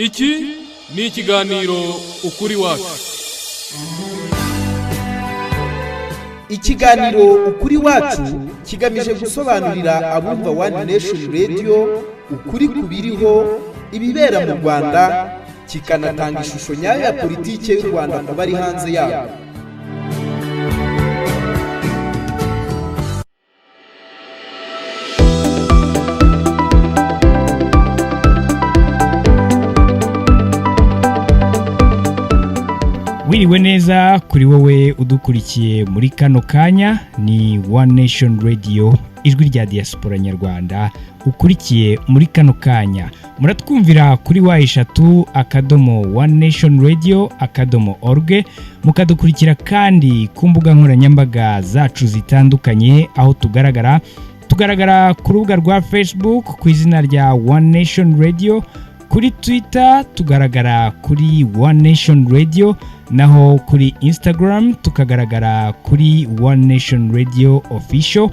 Iki ni ikiganiro ukuri wacu. Ikiganiro ukuri wacu kigamije gusobanurira abumva One Nation Radio ukuri kubiriho ibibera mu Rwanda, kikanatanga ishusho nyayo ya politike y'u Rwanda ku bari hanze yabo. Wiriwe neza kuri wowe udukurikiye muri kano kanya, ni One Nation Radio, ijwi rya diaspora nyarwanda ukurikiye muri kano kanya. Muratwumvira kuri wa1nationradio.org, mukadukurikira kandi ku mbuga nkoranyambaga zacu zitandukanye, aho tugaragara ku rubuga rwa Facebook ku izina rya One Nation Radio, kuri Twitter tugaragara kuri One Nation Radio, naho kuri Instagram tukagaragara kuri One Nation Radio Official,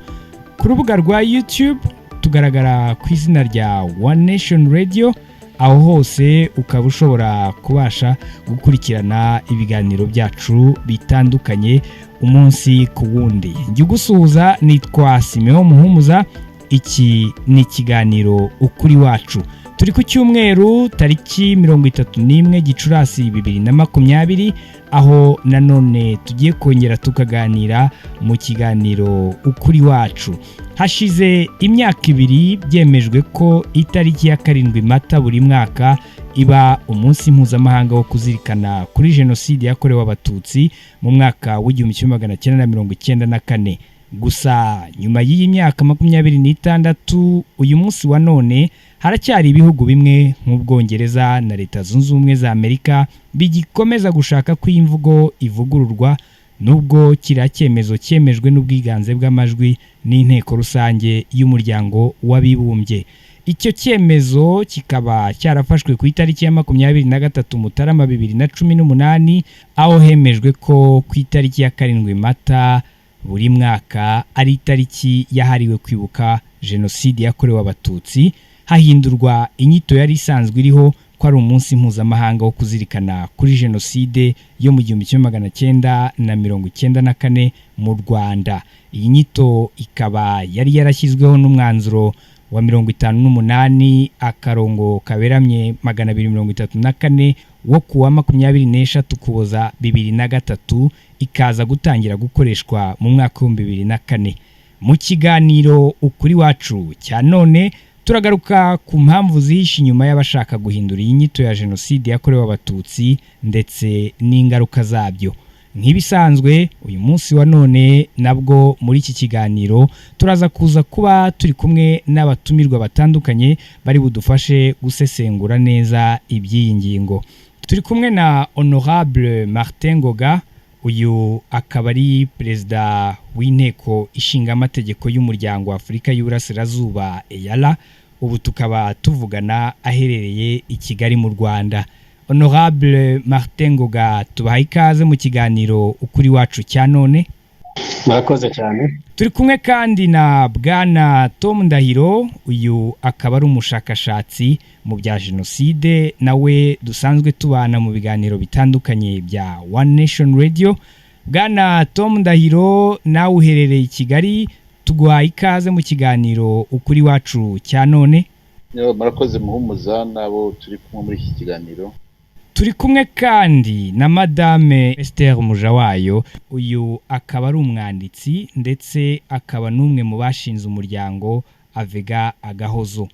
ku rubuga rwa YouTube tugaragara ku izina rya One Nation Radio. Aho hose ukaba ushobora kubasha gukurikirana ibiganiro byacu bitandukanye umunsi ku wundi. Njye gusuhuza nitwa Simeon Muhumuza. Iki ni ikiganiro ukuri wacu. Turi ku cyumweru tariki 31 Gicurasi 2020, aho nanone tugiye kongera tukaganira mu kiganiro ukuri wacu. Hashize imyaka 2 byemejwe ko itariki ya 7 Mata buri mwaka iba umunsi mpuzamahanga wo kuzirikana kuri jenoside yakorewe abatutsi mu mwaka w'1994. Gusa nyuma y'iyi myaka 26, uyu munsi wa none haracyari ibihugu bimwe nk'Ubwongereza na Leta Zunze Ubumwe za Amerika bigikomeza gushaka ko imvugo ivugururwa, nubwo kiriya cyemezo cyemejwe n'ubwiganze bw'amajwi n'inteko rusange y'umuryango w'abibumbye. Icyo cyemezo kikaba cyarafashwe ku itariki ya 23 Mutarama 2018, aho hemejwe ko ku itariki ya 7 Mata buri mwaka ari itariki yahariwe kwibuka jenoside yakorewe abatutsi, hahindurwa inyito yari isanzwe iriho ko ari umunsi mpuzamahanga wo kuzirikana kuri jenoside yo mu 1994 mu Rwanda. Iyi nyito ikaba yari yarashyizweho n'umwanzuro wa 58 akarongo kaberamye 234 wo kuwa 24 Ukuboza 2003, ikaza gutangira gukoreshwa mu mwaka wa 2004. Mu kiganiro ukuri wacu cya none turagaruka ku mpamvu zihishe inyuma y'abashaka guhindura iyi nyito ya jenoside yakorewe abatutsi ndetse n'ingaruka zabyo. Nk'ibisanzwe uyu munsi wa none nabwo muri iki kiganiro turaza kuza kuba turi kumwe n'abatumirwa batandukanye bari budufashe gusesengura neza iby'iyi ngingo. Turi kumwe na Honorable Martin Ngoga, uyu akaba ari perezida w'inteko ishinga amategeko y'umuryango wa Afurika y'Uburasirazuba EALA, ubu tukaba tuvugana aherereye i Kigali mu Rwanda. Honorable Martin Ngoga, tubaha ikaze mu kiganiro ukuri wacu cya none. Murakoze cyane. Turi kumwe kandi na Bwana Tom Ndahiro, uyu akaba ari umushakashatsi mu bya jenoside, nawe dusanzwe tubana mu biganiro bitandukanye bya One Nation Radio. Bwana Tom Ndahiro, nawe uherereye i Kigali, tuguha ikaze mu kiganiro ukuri wacu cya none. Murakoze Muhumuza, nabo turi kumwe muri iki kiganiro. Turi kumwe kandi na Madame Esther Mujawayo, uyu akaba ari umwanditsi ndetse akaba n'umwe mu bashinze umuryango Avega Agahozo.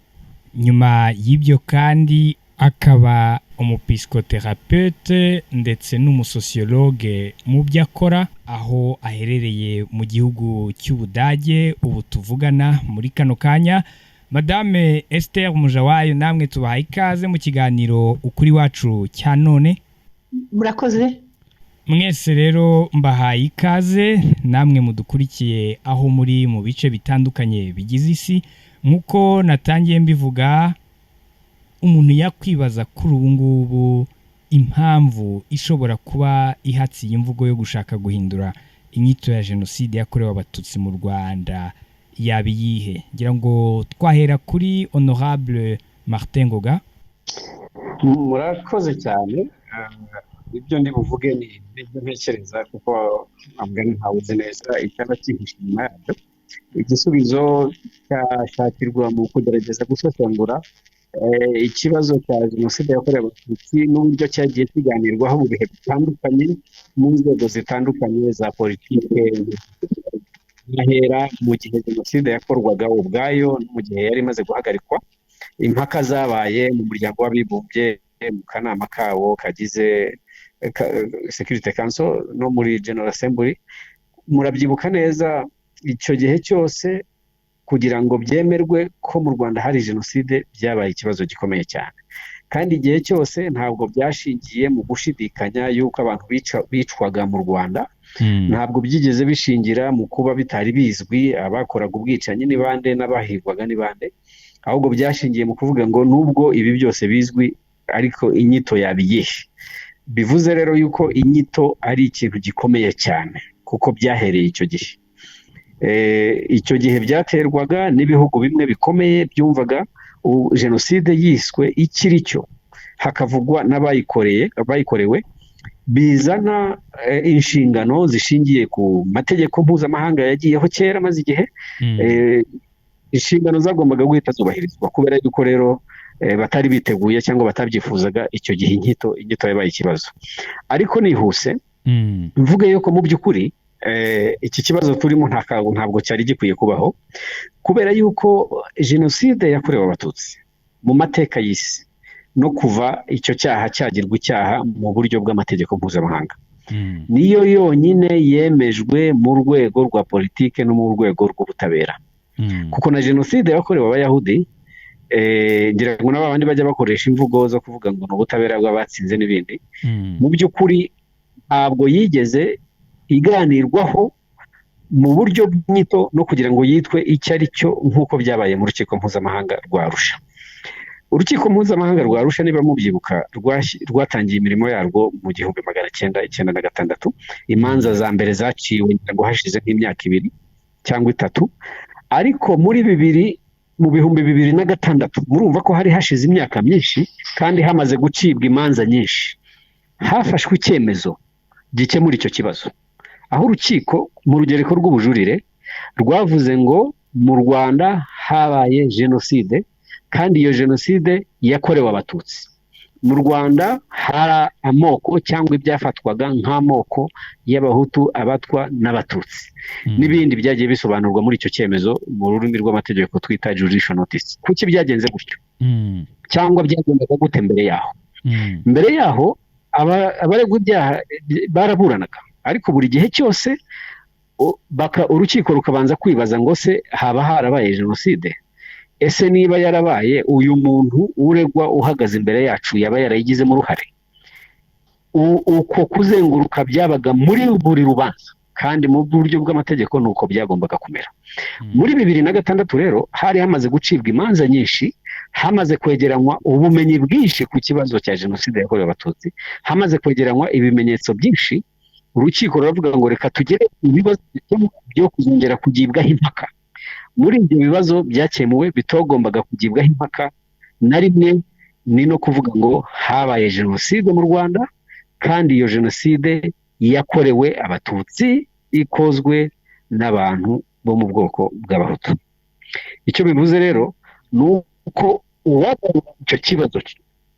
Nyuma y'ibyo kandi akaba umupsychothérapeute ndetse n'umusociologue mu byo akora, aho aherereye mu gihugu cy'Ubudage ubu tuvugana muri kano kanya. Madame Esther Mujawayo, namwe tubaha ikaze mu kiganiro ukuri wacu cya none. Murakoze. Mwese rero mbahaye ikaze, namwe mudukurikiye aho muri mu bice bitandukanye bigize isi. Nkuko natangiye mbivuga, umuntu yakwibaza kuri ubu ngubu impamvu ishobora kuba ihatsiye imvugo yo gushaka guhindura inyito ya jenoside yakorewe abatutsi mu Rwanda yabiyihe. Ngira ngo twahera kuri Honorable Martin Ngoga. murakoze cyane. Ibyo ndi buvuge ni ibyo ntekereza kuko amugani ntawe uzi neza icyaba cyihishe inyuma yabyo. Igisubizo cyashakirwa mu kugerageza gusesengura ikibazo cya jenoside yakorewe abatutsi n'uburyo cyagiye kiganirwaho mu bihe bitandukanye mu nzego zitandukanye za politike, ahera mu gihe jenoside yakorwaga ubwayo no mu gihe yari imaze guhagarikwa. Impaka zabaye mu muryango w'abibumbye mu kanama kawo kagize Security Council no muri General Assembly. Murabyibuka neza icyo gihe cyose kugira ngo byemerwe ko mu Rwanda hari jenoside byabaye ikibazo gikomeye cyane, kandi igihe cyose ntabwo byashingiye mu gushidikanya yuko abantu bicwaga mu Rwanda. Ntabwo byigeze bishingira mu kuba bitari bizwi abakoraga ubwicanyi ni bande n'abahigwaga ni bande, ahubwo byashingiye mu kuvuga ngo nubwo ibi byose bizwi ariko inyito yabiyihe. Bivuze rero yuko inyito ari ikintu gikomeye cyane kuko byahereye icyo gihe. Icyo gihe byaterwaga n'ibihugu bimwe bikomeye byumvaga jenoside yiswe ikiri cyo, hakavugwa n'abayikorewe, bizana inshingano zishingiye ku mategeko mpuzamahanga yagiyeho kera maze igihe. Inshingano zagombaga guhita zubahirizwa kubera yuko rero batari biteguye cyangwa batabyifuzaga. Icyo gihe inyito yabaye ikibazo. Ariko nihuse mvuge yuko mu by'ukuri iki kibazo turimo ntabwo cyari gikwiye kubaho, kubera yuko jenoside yakorewe abatutsi mu mateka y'isi no kuva icyo cyaha cyagirwa icyaha mu buryo bw'amategeko mpuzamahanga niyo yonyine yemejwe mu rwego rwa politike no mu rwego rw'ubutabera. Kuko na jenoside yakorewe abayahudi ngira ngo n'abandi bajya bakoresha imvugo zo kuvuga ngo ni ubutabera bw'abatsinze n'ibindi, mu by'ukuri ntabwo yigeze iganirwaho mu buryo bw'inyito no kugira ngo yitwe icyo ari cyo nk'uko byabaye mu rukiko mpuzamahanga rwa Arusha. Urukiko mpuzamahanga rwa Arusha niba mubyibuka rwatangiye imirimo yarwo mu 1996. Imanza za mbere zaciwe ngo hashize nk'imyaka 2 cyangwa 3, ariko muri mu 2006 murumva ko hari hashize imyaka myinshi kandi hamaze gucibwa imanza nyinshi. Hafashwe icyemezo gikemura icyo kibazo, aho urukiko mu rugereko rw'ubujurire rwavuze ngo mu Rwanda habaye jenoside kandi iyo jenoside yakorewe abatutsi. Mu Rwanda hari amoko cyangwa ibyafatwaga nk'amoko y'abahutu, abatwa n'abatutsi n'ibindi byagiye bisobanurwa muri icyo cyemezo mu rurimi rw'amategeko twita judicial notice. Kuki byagenze gutyo cyangwa byagendaga gute mbere yaho? Mbere yaho abaregwa ibyaha baraburanaga, ariko buri gihe cyose urukiko rukabanza kwibaza ngo se haba harabaye jenoside? Ese niba yarabaye uyu muntu uregwa uhagaze imbere yacu yaba yarayigizemo uruhare? Uko kuzenguruka byabaga muri buri rubanza kandi mu buryo bw'amategeko nuko byagombaga kumera. Muri 2006 rero hari hamaze gucibwa imanza nyinshi, hamaze kwegeranywa ubumenyi bwinshi ku kibazo cya jenoside yakorewe abatutsi, hamaze kwegeranywa ibimenyetso byinshi. Urukiko ruravuga ngo reka tugere ibibazo byo kuzongera kugibwaho impaka. Muri ibyo bibazo byakemuwe bitogombaga kugibwaho impaka na rimwe, ni no kuvuga ngo habaye jenoside mu Rwanda kandi iyo jenoside yakorewe abatutsi ikozwe n'abantu bo mu bwoko bw'abahutu. Icyo bivuze rero ni uko uwagarura icyo kibazo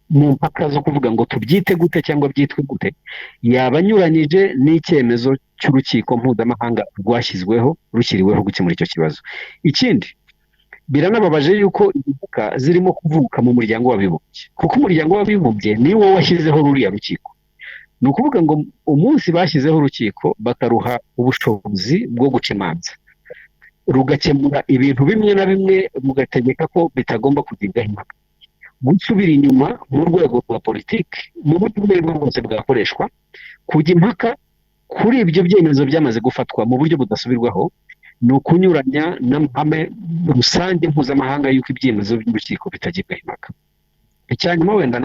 mu mpaka zo kuvuga ngo tubyite gute cyangwa byitwe gute yaba anyuranyije n'icyemezo cy'urukiko mpuzamahanga rwashyizweho rushyiriweho gukemura icyo kibazo. Ikindi biranababaje yuko impaka zirimo kuvuka mu muryango w'abibumbye, kuko umuryango w'abibumbye ni wo washyizeho ruriya rukiko. Ni ukuvuga ngo umunsi bashyizeho urukiko bakaruha ubushobozi bwo guca imanza, rugakemura ibintu bimwe na bimwe, rugategeka ko bitagomba kugibwaho impaka, gusubira inyuma mu rwego rwa politiki mu buryo bwose bwakoreshwa, kujya impaka kuri ibyo byemezo byamaze gufatwa mu buryo budasubirwaho, ni ukunyuranya n'amahame rusange mpuzamahanga y'uko ibyemezo by'urukiko bitagibwaho impaka. Icyanyuma wenda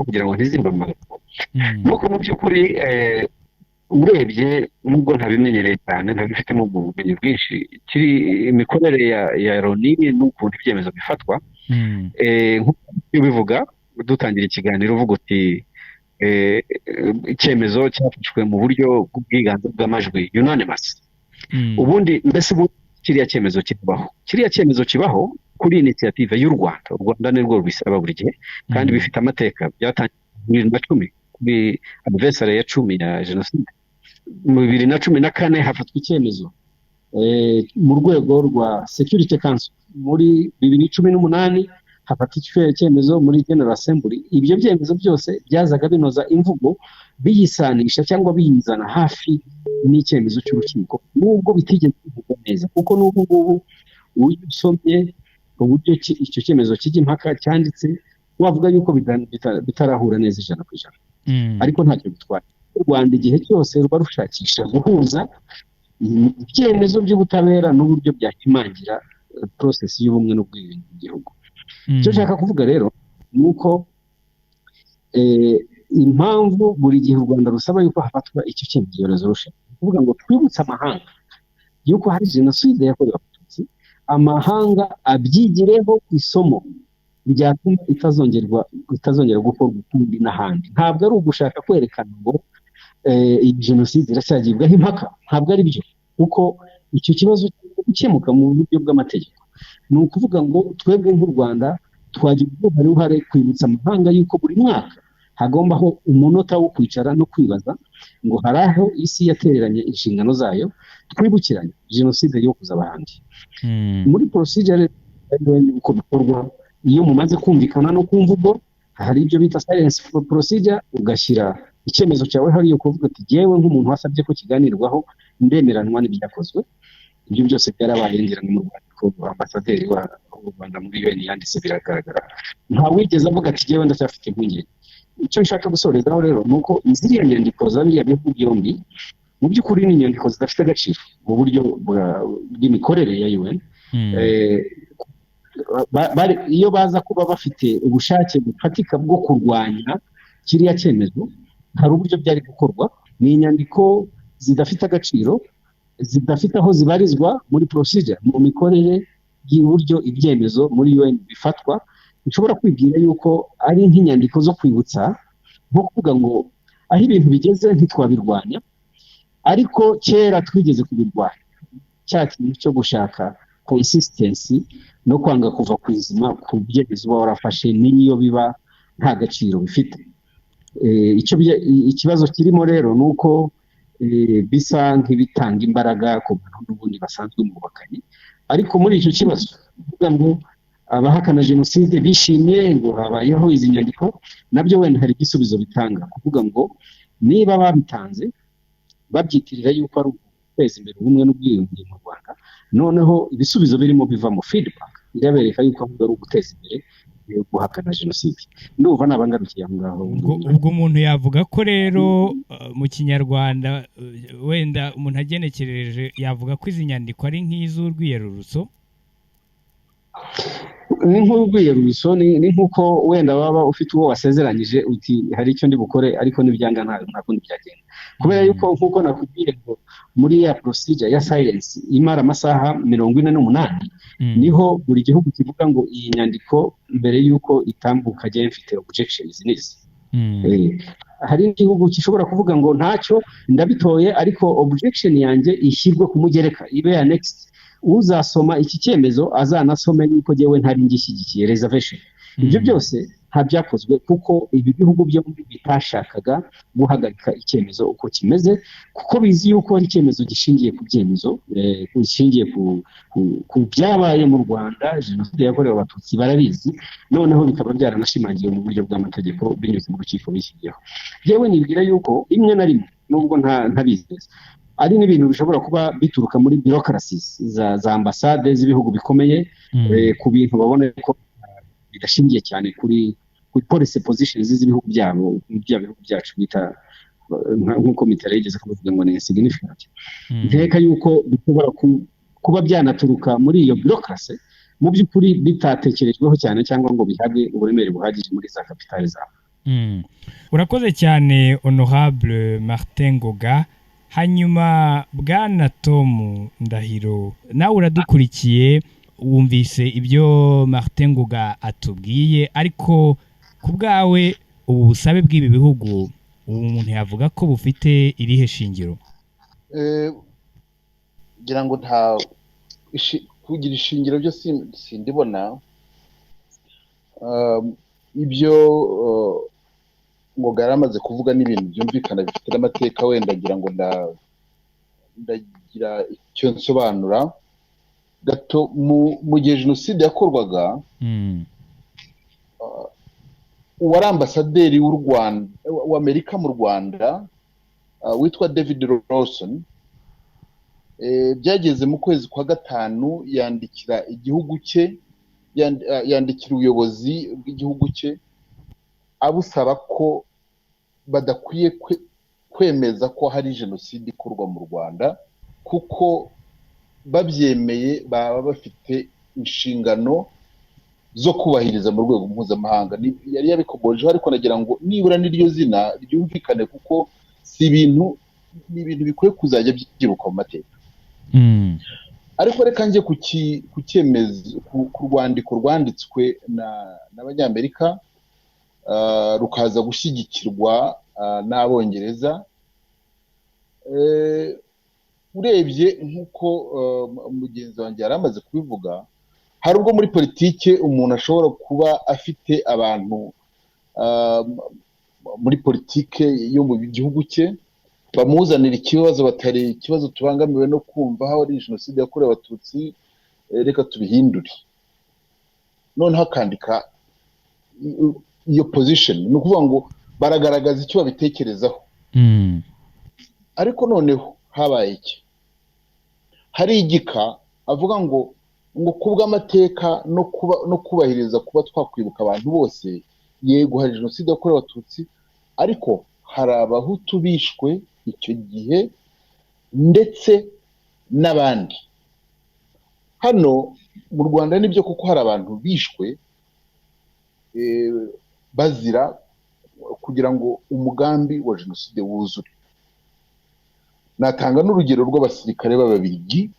kugira ngo ntizimba mu magambo, nuko mu by'ukuri urebye nubwo ntabimenyereye cyane, ntabifitemo ubumenyi bwinshi, kiri imikorere ya Loni n'ukuntu ibyemezo bifatwa. Nk'uko bivuga dutangira ikiganiro uvuga uti icyemezo cyafashwe mu buryo bw'ubwiganze bw'amajwi unanimous. Ubundi mbese kiriya cyemezo kibaho kuri initiative y'u Rwanda nirwo rubisaba buri gihe kandi bifite amateka byatangiye 2010 kuri anniversary ya 10 ya jenoside. Mu 2014 hafatwa icyemezo mu rwego rwa Security Council. Muri 2018 hafatwa icyemezo muri General Assembly. Ibyo byemezo byose byazaga binoza imvugo biyisanisha cyangwa biyizana hafi n'icyemezo cy'urukiko nubwo bitigeze bivugwa neza, kuko n'ubu ngubu usomye uburyo icyo cyemezo kijya impaka cyanditse wavuga yuko bitarahura neza 100%. Ariko ntacyo bitwaye. U Rwanda igihe cyose ruba rushakisha guhuza ibyemezo by'ubutabera n'uburyo byakimangira process y'ubumwe n'ubwiyunge mu gihugu. Icyo nshaka kuvuga rero ni uko impamvu buri gihe u Rwanda rusaba yuko hafatwa icyo cyemezo resolution, kuvuga ngo twibutse amahanga yuko hari jenoside yakorewe Abatutsi, amahanga abyigireho isomo byatuma itazongera gukorwa ukundi n'ahandi. Ntabwo ari ugushaka kwerekana ngo iyi jenoside iracyagibwaho impaka, ntabwo ari byo, kuko icyo kibazo gikemuka mu buryo bw'amategeko. Ni ukuvuga ngo twebwe nk'u Rwanda twagira uruhare kwibutsa amahanga yuko buri mwaka hagombaho umunota wo kwicara no kwibaza ngo hari aho isi yatereranye inshingano zayo, twibukiranye jenoside yo kuza abandi. Muri procedure uko bikorwa, iyo mumaze kumvikana no kumvugo, hari ibyo bita silence procedure, ugashyira icyemezo cyawe hariyo kuvuga ati jewe nk'umuntu wasabye ko kiganirwaho ndemeranwa n'ibyakozwe. Ibyo byose byarabaye ngira mu Rwanda ko ambasaderi wa Rwanda muri UN yanditse biragaragara. Nta wigeze avuga ati jewe ndacyafite impungenge. Icyo nshaka gusorezaho rero nuko iziriya nyandiko z'abiriya bihugu byombi mu by'ukuri ni inyandiko zidafite agaciro mu buryo bw'imikorere ya UN. Iyo baza kuba bafite ubushake bufatika bwo kurwanya kiriya cyemezo, hari uburyo byari gukorwa. Ni inyandiko zidafite agaciro, zidafite aho zibarizwa muri procedure, mu mikorere y'uburyo ibyemezo muri UN bifatwa. Ushobora kwibwira yuko ari nk'inyandiko zo kwibutsa, nko kuvuga ngo aho ibintu bigeze ntitwabirwanya, ariko kera twigeze kubirwanya. Cya kintu cyo gushaka consistency no kwanga kuva ku izima ku byemezo uba warafashe n'iyo biba nta gaciro bifite. Ikibazo kirimo rero ni uko bisa nk'ibitanga imbaraga ku bantu n'ubundi basanzwe mu bubakanyi. Ariko muri icyo kibazo kuvuga ngo abahakana jenoside bishimye ngo habayeho izi nyandiko, nabyo wenda hari igisubizo bitanga, kuvuga ngo niba babitanze babyitirira yuko ari ukwezi imbere ubumwe n'ubwiyunge mu Rwanda, noneho ibisubizo birimo biva mu feedback irabereka yuko ahubwo ari uguteza imbere guhakana jenoside. Ndumva nabangarukiye aho ngaho. Ubwo umuntu yavuga ko rero mu Kinyarwanda wenda umuntu agenekereje yavuga ko izi nyandiko ari nk'iz'urwiyerurutso. Ni nk'urwiyerurutso, ni nk'uko wenda waba ufite uwo wasezeranyije uti hari icyo ndi bukore ariko nibyanga nta kundi byagenda, kubera yuko nk'uko nakubwiye ngo muri ya procedure ya silence imara amasaha 48 niho buri gihugu kivuga ngo iyi nyandiko mbere yuko itambuka jye mfite objections n'izi. Hari igihugu gishobora kuvuga ngo ntacyo ndabitoye ariko objection yanjye ishyirwe ku mugereka ibe ya next, uzasoma iki cyemezo azanasome yuko jewe ntari ngishyigikiye reservation. Ibyo byose nta byakozwe kuko ibi bihugu byombi bitashakaga guhagarika icyemezo uko kimeze, kuko bizi yuko ari icyemezo gishingiye ku byemezo gishingiye ku byabaye mu Rwanda. Jenoside yakorewe Abatutsi barabizi, noneho bikaba byaranashimangiwe mu buryo bw'amategeko binyuze mu rukiko bishyiriyeho. Jewe nibwira yuko rimwe na rimwe nubwo ntabizi neza, ari n'ibintu bishobora kuba bituruka muri bureaucracies za ambasade z'ibihugu bikomeye, ku bintu babona ko bidashingiye cyane kuri policy positions z'ibihugu byabo, by'ibihugu byacu bita nk'uko Mitterrand yigeze kuvuga ngo ni insignificant. Nteka yuko bishobora kuba byanaturuka muri iyo bureaucracy mu by'ukuri bitatekerejweho cyane cyangwa ngo bihabwe uburemere buhagije muri za kapitali zabo. Urakoze cyane Honorable Martin Ngoga. Hanyuma Bwana Tom Ndahiro, nawe uradukurikiye, wumvise ibyo Martin Ngoga atubwiye, ariko ku bwawe ubu busabe bw'ibi bihugu ubu umuntu yavuga ko bufite irihe shingiro? ngira ngo kugira ishingiro byo sindibona. Ibyo ngo garamaze kuvuga n'ibintu byumvikana bifite n'amateka, wenda ngira ngo ndagira icyo nsobanura gato. Mu gihe jenoside yakorwaga, uwari ambasaderi w'Amerika mu Rwanda witwa David Lawson, byageze mu kwezi kwa gatanu yandikira igihugu cye, yandikira ubuyobozi bw'igihugu cye abusaba ko badakwiye kwemeza ko hari jenoside ikorwa mu Rwanda, kuko babyemeye baba bafite inshingano zo kubahiriza mu rwego mpuzamahanga. Yari yabikomojeho, ariko nagira ngo nibura n'iryo zina ryumvikane, kuko ni ibintu bikwiye kuzajya byiruka mu mateka. Ariko reka njye ku cyemezo, ku rwandiko rwanditswe n'Abanyamerika rukaza gushyigikirwa n'Abongereza. Urebye nk'uko mugenzi wanjye yari amaze kubivuga, hari ubwo muri politike umuntu ashobora kuba afite abantu muri politike yo mu gihugu cye bamuzanira ikibazo, batari ikibazo tubangamiwe no kumva aho ari jenoside yakorewe Abatutsi, reka tubihindure. Noneho akandika iyo position, ni ukuvuga ngo baragaragaza icyo babitekerezaho. Ariko noneho habaye iki? Hari igika avuga ngo kubw'amateka no kubahiriza kuba twakwibuka abantu bose, yego hari jenoside yakorewe Abatutsi, ariko hari Abahutu bishwe icyo gihe ndetse n'abandi. Hano mu Rwanda nibyo kuko hari abantu bishwe bazira kugira ngo umugambi wa jenoside wuzure. Natanga n'urugero rw'abasirikare b'Ababiligi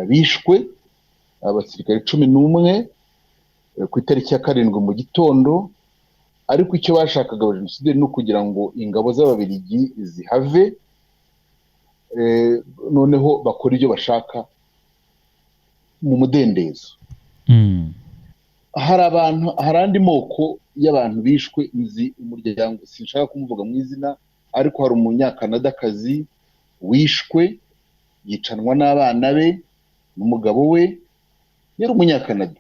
bishwe, abasirikare 11 ku itariki ya 7 mu gitondo, ariko icyo bashakaga jenoside no kugira ngo ingabo z'Ababiligi zihave, noneho bakora ibyo bashaka mu mudendezo. Hari andi moko y'abantu bishwe, nzi umuryango sinshaka kumuvuga mu izina, ariko hari umunyakanadakazi wishwe yicanwa n'abana be n'umugabo we, yari umunyakanada.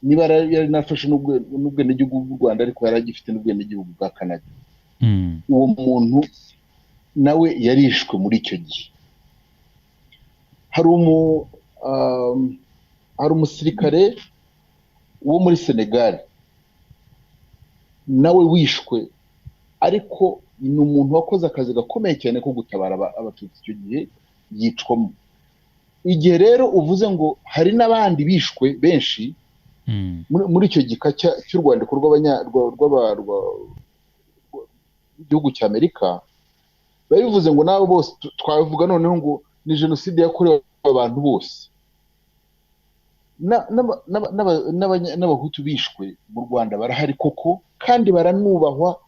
Niba yari nafashe n'ubwenegihugu bw'u Rwanda, ariko yari agifite n'ubwenegihugu bwa Canada. Uwo muntu nawe yarishwe muri icyo gihe. Hari umusirikare wo muri Senegal nawe wishwe, ariko ni umuntu wakoze akazi gakomeye cyane ko gutabara Abatutsi icyo gihe, yicwamo. Igihe rero uvuze ngo hari n'abandi bishwe benshi muri icyo gika cy'urwandiko rw'igihugu cy'Amerika, bivuze ngo nabo bose twavuga noneho ngo ni jenoside yakorewe abantu bose. N'Abahutu bishwe mu Rwanda barahari koko, kandi baranubahwa,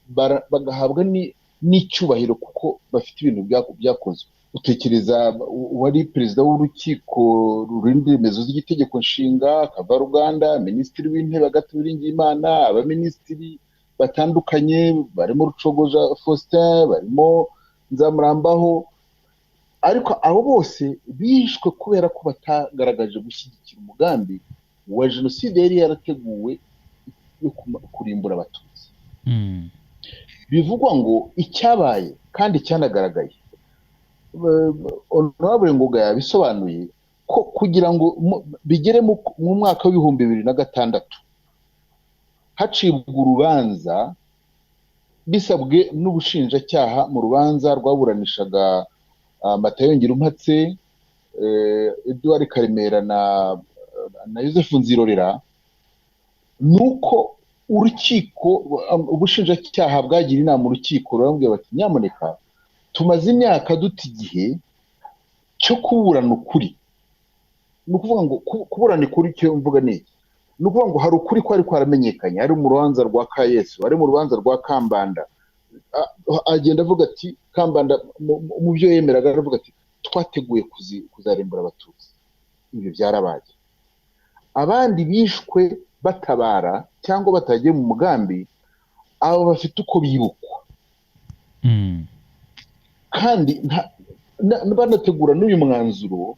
bagahabwa n'icyubahiro kuko bafite ibintu byakozwe. Utekereza uwari perezida w'urukiko rurinda remezo z'igitegeko nshinga Kavaruganda, minisitiri w'intebe Agathe Uwiringiyimana, abaminisitiri batandukanye barimo Rucogoza Faustin, barimo Nzamurambaho, ariko abo bose bishwe kubera ko batagaragaje gushyigikira umugambi wa jenoside yari yarateguwe yo kurimbura Abatutsi. Bivugwa ngo icyabaye kandi cyanagaragaye, Honorable Ngoga yabisobanuye ko kugira ngo bigere mu mwaka w'2006 hacibwa urubanza bisabwe n'ubushinjacyaha mu rubanza rwaburanishaga Matayo Ngirumpatse, Edouard Karemera na Joseph Nzirorera, nuko ubushinjacyaha bwagira inama urukiko rurambwira bati nyamuneka tumaze imyaka duta igihe cyo kuburana ukuri. Ni ukuvuga ngo kuburana ukuri icyo mvuga ni ni ukuvuga ngo hari ukuri kwari kwaramenyekanye, ari mu rubanza rwa Kayesu, ari mu rubanza rwa Kambanda. Agenda avuga ati Kambanda mu byo yemeraga aravuga ati twateguye kuzarimbura abatutsi. Ibyo byarabaye. Abandi bishwe batabara cyangwa batagiye mu mugambi, abo bafite uko bibukwa. Kandi banategura n'uyu mwanzuro,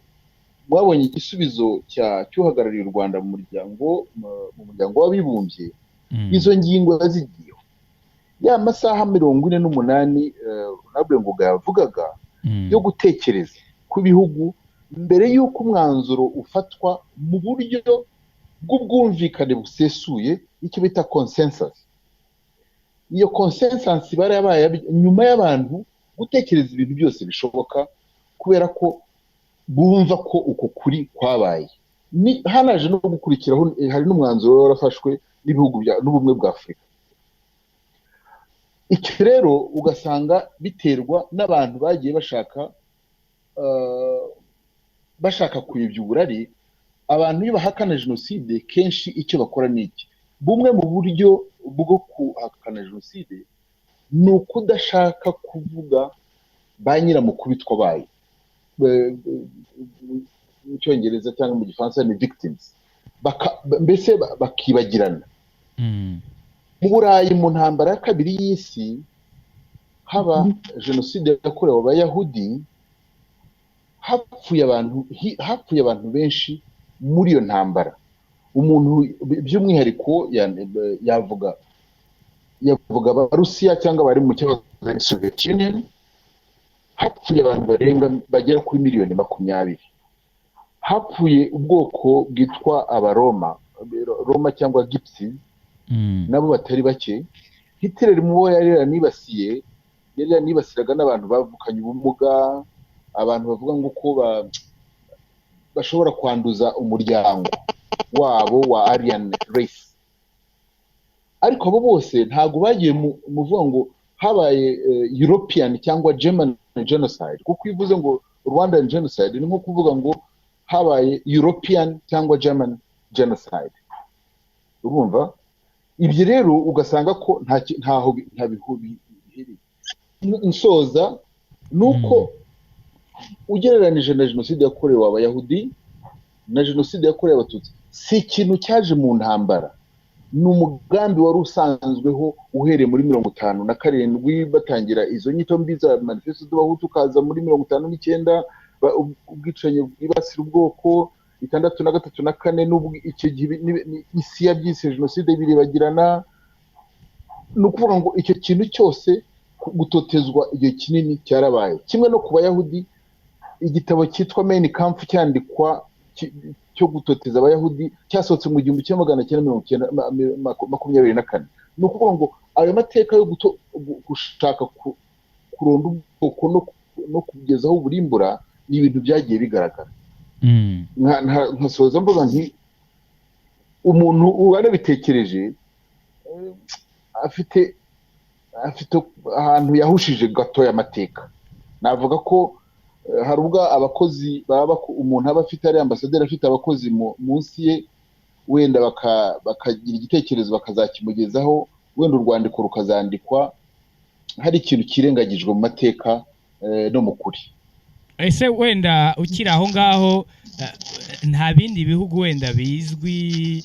mwabonye igisubizo cy'uhagarariye u Rwanda mu muryango w'abibumbye, izo ngingo yazigiyeho. Ya masaha 48 nabwo ngo yavugaga yo gutekereza ku bihugu mbere y'uko umwanzuro ufatwa mu buryo bw'ubwumvikane busesuye, icyo bita consensus. Iyo consensus barabaye nyuma y'abantu gutekereza ibintu byose bishoboka, kubera ko bumva ko uko kuri kwabaye. Hanaje no gukurikiraho, hari n'umwanzuro warafashwe n'ibihugu n'ubumwe bwa Afurika. Icyo rero ugasanga biterwa n'abantu bagiye bashaka kuyobya uburari. Abantu iyo bahakana jenoside kenshi icyo bakora ni iki. Bumwe mu buryo bwo kuhakana jenoside ni ukudashaka kuvuga ba nyiramukubitwa bayo. Mu Cyongereza cyangwa mu Gifaransa ni victims. Mbese bakibagirana. Mu Burayi mu ntambara ya kabiri y'isi haba jenoside yakorewe Abayahudi, hapfuye abantu benshi muri iyo ntambara. Umuntu by'umwihariko yavuga Abarusiya cyangwa bari mu cyahoze ari Soviet Union, hapfuye abantu bagera kuri 20,000,000. Hapfuye ubwoko bwitwa Abaroma, Roma cyangwa Gypsies, nabo batari bake. Hitler mu bo yari yanibasiraga n'abantu bavukanye ubumuga, abantu bavuga ngo ko bashobora kwanduza umuryango wabo wa Aryan race. Ariko abo bose ntago bagiye muvuga ngo habaye European cyangwa German genocide, kuko ivuze ngo Rwandan genocide ni nko kuvuga ngo habaye European cyangwa German genocide. Urumva? Ibyo rero ugasanga ko nta bihubi bihari. Nsoza nuko ugereranije na jenoside yakorewe Abayahudi na jenoside yakorewe Abatutsi, si ikintu cyaje mu ntambara. Ni umugambi wari usanzweho uhereye muri 57 batangira izo nyito mbi za manifesto z'Abahutu, kaza muri 59 ubwicanyi bwibasira ubwoko, 63 na 4 icyo gihe isi yabyise jenoside biribagirana. Ni ukuvuga ngo icyo kintu cyose gutotezwa igihe kinini cyarabaye. Kimwe no ku Bayahudi, igitabo cyitwa Mein Kampf cyandikwa cyo gutoteza Abayahudi cyasohotse mu 1924. Ni ukuvuga ngo ayo mateka yo gushaka kuronda ubwoko no kugezaho uburimbura ni ibintu byagiye bigaragara. Nkasoza mvuga nti umuntu wanabitekereje afite ahantu yahushije gatoya amateka. Navuga ko hari ubwo abakozi umuntu aba afite ari ambasaderi afite abakozi munsi ye, wenda bakagira igitekerezo bakazakimugezaho, wenda urwandiko rukazandikwa, hari ikintu kirengagijwe mu mateka no mu kuri. Ese wenda ukiri aho ngaho, nta bindi bihugu wenda bizwi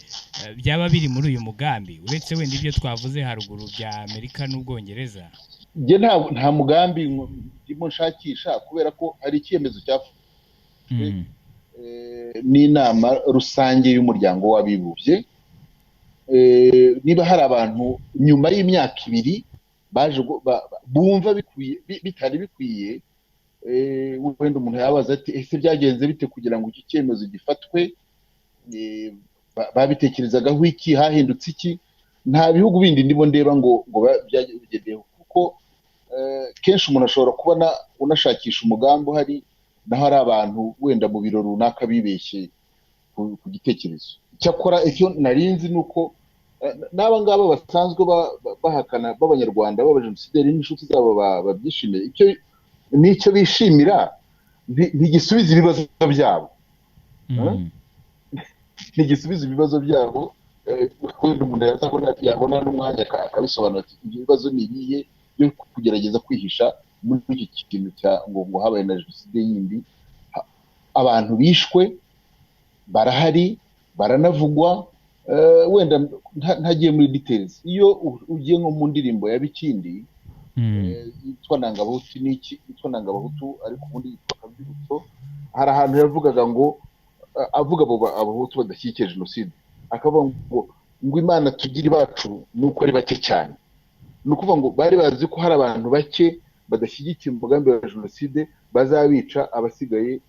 byaba biri muri uyu mugambi uretse wenda ibyo twavuze haruguru bya Amerika n'Ubwongereza? Nge nta mugambi ndimo nshakisha, kubera ko hari icyemezo cyafashwe n'inama rusange y'umuryango w'abibumbye. Niba hari abantu nyuma y'imyaka 2 baje bumva bitari bikwiye, wenda umuntu yabaza ati ese byagenze bite kugira ngo iki cyemezo gifatwe, babitekerezagaho iki, hahindutse iki? Nta bihugu bindi ndimo ndeba ngo byagezeho, kuko kenshi umuntu ashobora kubona unashakisha umugambi uhari, naho hari abantu wenda mu biro runaka bibeshye ku gitekerezo. Cyakora icyo narinzi nuko n'aba ngaba basanzwe bahakana b'Abanyarwanda b'abajenosideri n'inshuti zabo babyishimiye, nicyo bishimira, ntigisubiza ibibazo byabo. Ntigisubiza ibibazo byabo, wenda umuntu yabona n'umwanya akabisobanura ati ibyo bibazo ni ibihe byo kugerageza kwihisha muri iki kintu cya ngo habaye na jenoside yindi. Abantu bishwe barahari baranavugwa, wenda ntagiye muri details. Iyo ugiye nko mu ndirimbo ya Bikindi yitwa Nangabahutu ariko ubundi yitwa Kabyirutso, hari ahantu yavugaga ngo avuga abahutu badashyigikiye jenoside, akavuga ngo Imana tugira ibacu nuko ari bake cyane. Ni ukuvuga ngo bari bazi ko hari abantu bake badashyigikiye umugambi wa jenoside bazabica, abasigaye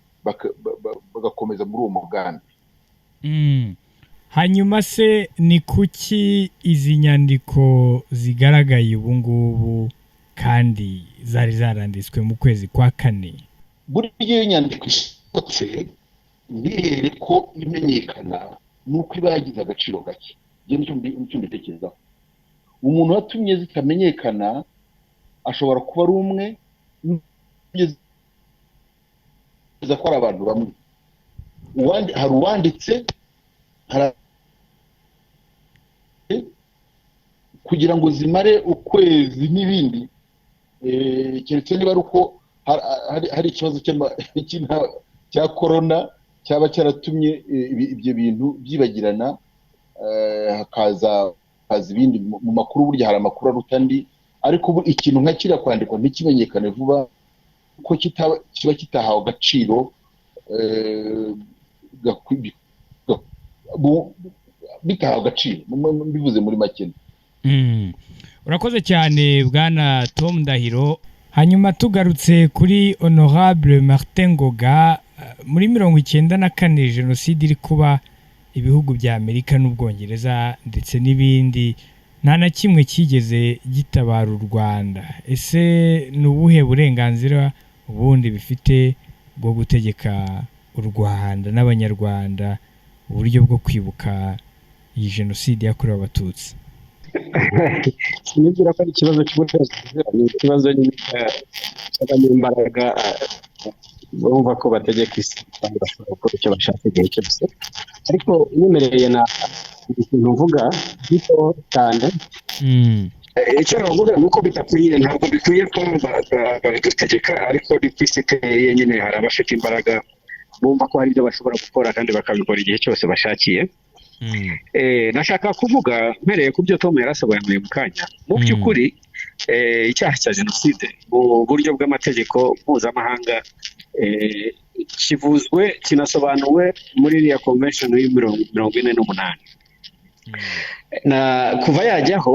bagakomeza muri uwo mugambi. Hanyuma se ni kuki izi nyandiko zigaragaye ubu ngubu kandi zari zaranditswe mu kwezi kwa kane? Burya iyo nyandiko ishotse ntihere ko imenyekana nuko iba yagize agaciro gake. Nicyo mbitekerezaho. Umuntu watumye zitamenyekana ashobora kuba ari umwe ko ari abantu bamwe. Hari uwanditse kugira ngo zimare ukwezi n'ibindi, keretse niba ari uko hari ikibazo cya korona cyaba cyaratumye ibyo bintu byibagirana, hakaza ibindi mu makuru. Burya hari amakuru aruta andi, ariko ikintu nka kiriya kwandikwa ntikimenyekane vuba ko kiba kitahawe agaciro bitahawe agaciro, bivuze muri make. Urakoze cyane bwana Tom Ndahiro. Hanyuma tugarutse kuri Honorable Martin Ngoga, muri 1994 jenoside iri kuba, ibihugu bya Amerika n'Ubwongereza ndetse n'ibindi nta na kimwe kigeze gitabara u Rwanda. Ese ni ubuhe burenganzira ubundi bifite bwo gutegeka u Rwanda n'Abanyarwanda uburyo bwo kwibuka iyi jenoside yakorewe Abatutsi? Sinibwira ko ari ikibazo cy'uburenganzira, ni ikibazo cy'imbaraga. Bumva ko bategeka isi kandi bashobora gukora icyo bashaka igihe cyose, ariko nyemereye na ikintu mvuga gito cyane. Icyo navuga ni uko bidakwiye, ntabwo bikwiye ko babidutegeka, ariko ni ku isi iteye nyine hari abafite imbaraga bumva ko hari ibyo bashobora gukora kandi bakabikora igihe cyose bashakiye. Nashaka kuvuga mpereye ku byo Tom yarasobanuye mu kanya. Mu by'ukuri icyaha cya jenoside mu buryo bw'amategeko mpuzamahanga kivuzwe kinasobanuwe muri iriya convention y'48. Kuva yajyaho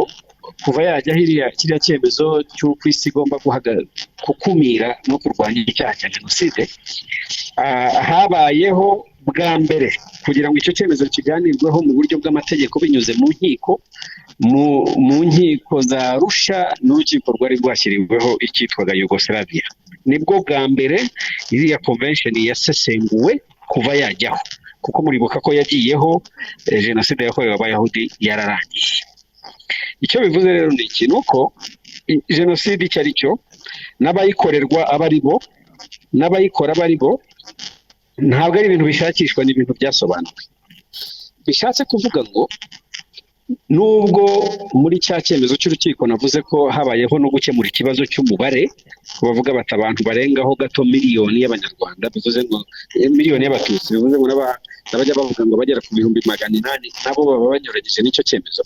kiriya cyemezo cy'uko isi igomba gukumira no kurwanya icyaha cya jenoside, habayeho bwa mbere kugira ngo icyo cyemezo kiganirweho mu buryo bw'amategeko binyuze mu nkiko, mu nkiko za Arusha n'urukiko rwari rwashyiriweho icyitwaga Yugoslavia. Nibwo bwa mbere iriya convention yasesenguwe kuva yajyaho, kuko muribuka ko yagiyeho jenoside yakorewe Abayahudi yararangiye. Icyo bivuze rero ni iki, nuko jenoside icyo ari cyo, n'abayikorerwa aba ari bo, n'abayikora aba ari bo, ntabwo ari ibintu bishakishwa, ni ibintu byasobanuwe. Bishatse kuvuga ngo nubwo muri cya cyemezo cy'urukiko navuze ko habayeho no gukemura ikibazo cy'umubare, bavuga bati abantu barengaho gato miliyoni y'Abanyarwanda, bivuze ngo miliyoni y'Abatutsi, bivuze ngo n'abajya bavuga ngo bagera ku 800,000 nabo baba banyuranyije n'icyo cyemezo.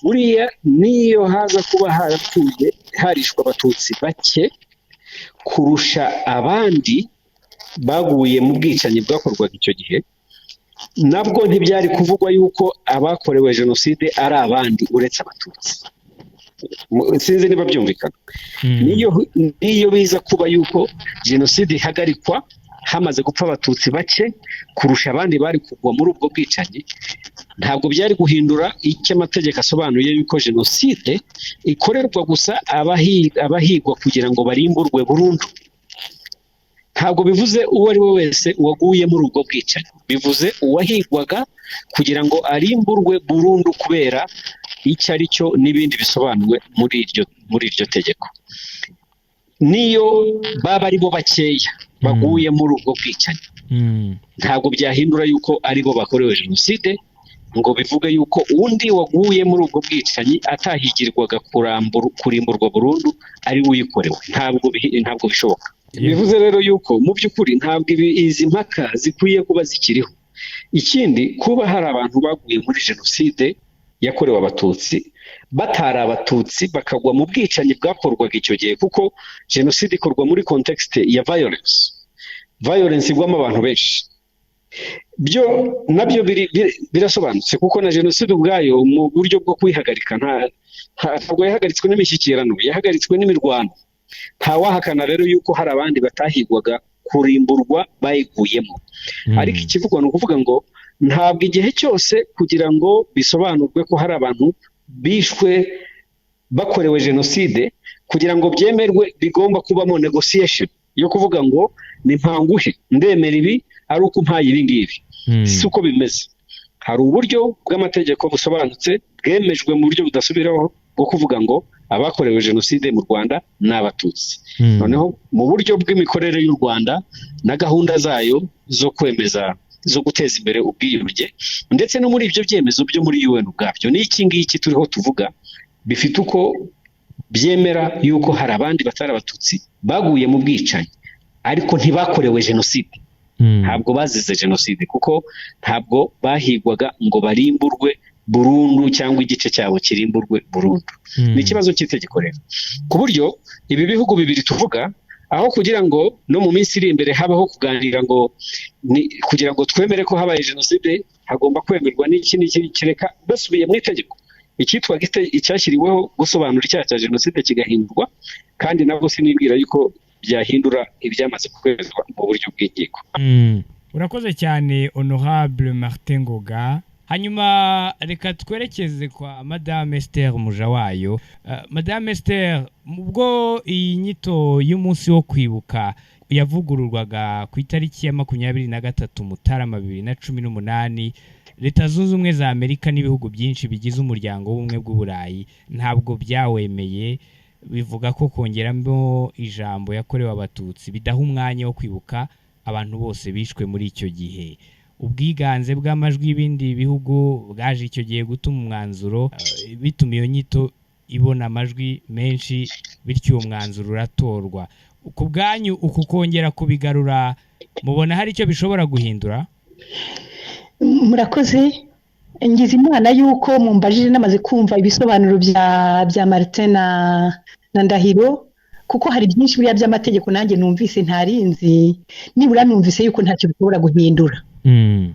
Buriya niyo haza kuba harapfuye harishwa Abatutsi bake kurusha abandi baguye mu bwicanyi bwakorwaga icyo gihe, nabwo ntibyari kuvugwa yuko abakorewe jenoside ari abandi uretse Abatutsi. Sinzi niba byumvikana. Niyo biza kuba yuko jenoside ihagarikwa hamaze gupfa Abatutsi bake kurusha abandi bari kugwa muri ubwo bwicanyi, ntabwo byari guhindura icyo amategeko asobanuye yuko jenoside ikorerwa gusa abahigwa kugira ngo barimburwe burundu. Ntabwo bivuze uwo ari we wese waguye muri ubwo bwicanyi, bivuze uwahigwaga kugira ngo arimburwe burundu kubera icyo ari cyo n'ibindi bisobanuwe muri iryo tegeko. Niyo baba ari bo bakeya baguye muri ubwo bwicanyi, ntabwo byahindura yuko ari bo bakorewe jenoside, ngo bivuge yuko undi waguye muri ubwo bwicanyi atahigirwaga kurimburwa burundu ari we uyikorewe. Ntabwo bishoboka. Bivuze rero yuko mu by'ukuri ntabwo izi mpaka zikwiye kuba zikiriho. Ikindi, kuba hari abantu baguye muri jenoside yakorewe abatutsi batari abatutsi bakagwa mu bwicanyi bwakorwaga icyo gihe, kuko jenoside ikorwa muri context ya violence igwamo abantu benshi, byo nabyo birasobanutse, kuko na jenoside ubwayo mu buryo bwo kwihagarika ntabwo yahagaritswe n'imishyikirano, yahagaritswe n'imirwano. Ntawahakana rero yuko hari abandi batahigwaga kurimburwa bayiguyemo. Ariko ikivugwa ni ukuvuga ngo ntabwo igihe cyose kugira ngo bisobanurwe ko hari abantu bishwe bakorewe jenoside, kugira ngo byemerwe bigomba kubamo negotiation yo kuvuga ngo ni mpanguhe ndemera ibi ari uko mpaye ibi ngibi. Si uko bimeze. Hari uburyo bw'amategeko busobanutse bwemejwe mu buryo budasubiraho bwo kuvuga ngo abakorewe jenoside mu Rwanda ni abatutsi. Noneho mu buryo bw'imikorere y'u Rwanda na gahunda zayo zo kwemeza, zo guteza imbere ubwiyunge, ndetse no muri ibyo byemezo byo muri UN ubwabyo, n'iki ngiki turiho tuvuga bifite uko byemera yuko hari abandi batari abatutsi baguye mu bwicanyi ariko ntibakorewe jenoside. Ntabwo bazize jenoside, kuko ntabwo bahigwaga ngo barimburwe burundu cyangwa igice cyabo kirimburwe burundu. Ni ikibazo cy'itegeko rero, ku buryo ibi bihugu bibiri tuvuga, aho kugira ngo no mu minsi iri imbere habaho kuganira ngo kugira ngo twemere ko habaye jenoside hagomba kwemerwa n'iki kireka basubiye mu itegeko, icyitwa icyashyiriweho gusobanura icyaha cya jenoside kigahindurwa, kandi nabwo sinibwira yuko byahindura ibyamaze kwemezwa mu buryo bw'inkiko. Urakoze cyane Honorable Martin Ngoga. Hanyuma reka twerekeze kwa Madame Esther Mujawayo. Madame Esther, ubwo iyi nyito y'umunsi wo kwibuka yavugururwaga ku itariki ya 23 Mutarama 2018, Leta Zunze Ubumwe za Amerika n'ibihugu byinshi bigize umuryango w'ubumwe bw'Uburayi ntabwo byawemeye, bivuga ko kongeramo ijambo yakorewe abatutsi bidaha umwanya wo kwibuka abantu bose bishwe muri icyo gihe. Ubwiganze bw'amajwi y'ibindi bihugu bwaje icyo gihe gutuma umwanzuro bituma iyo nyito ibona amajwi menshi, bityo uwo mwanzuro uratorwa. Ku bwanyu uku kongera kubigarura mubona hari icyo bishobora guhindura? Murakoze. Ngize imana yuko mumbajije namaze kumva ibisobanuro bya Martin na Ndahiro, kuko hari byinshi buriya by'amategeko nanjye numvise ntarinzi, nibura numvise yuko ntacyo bishobora guhindura.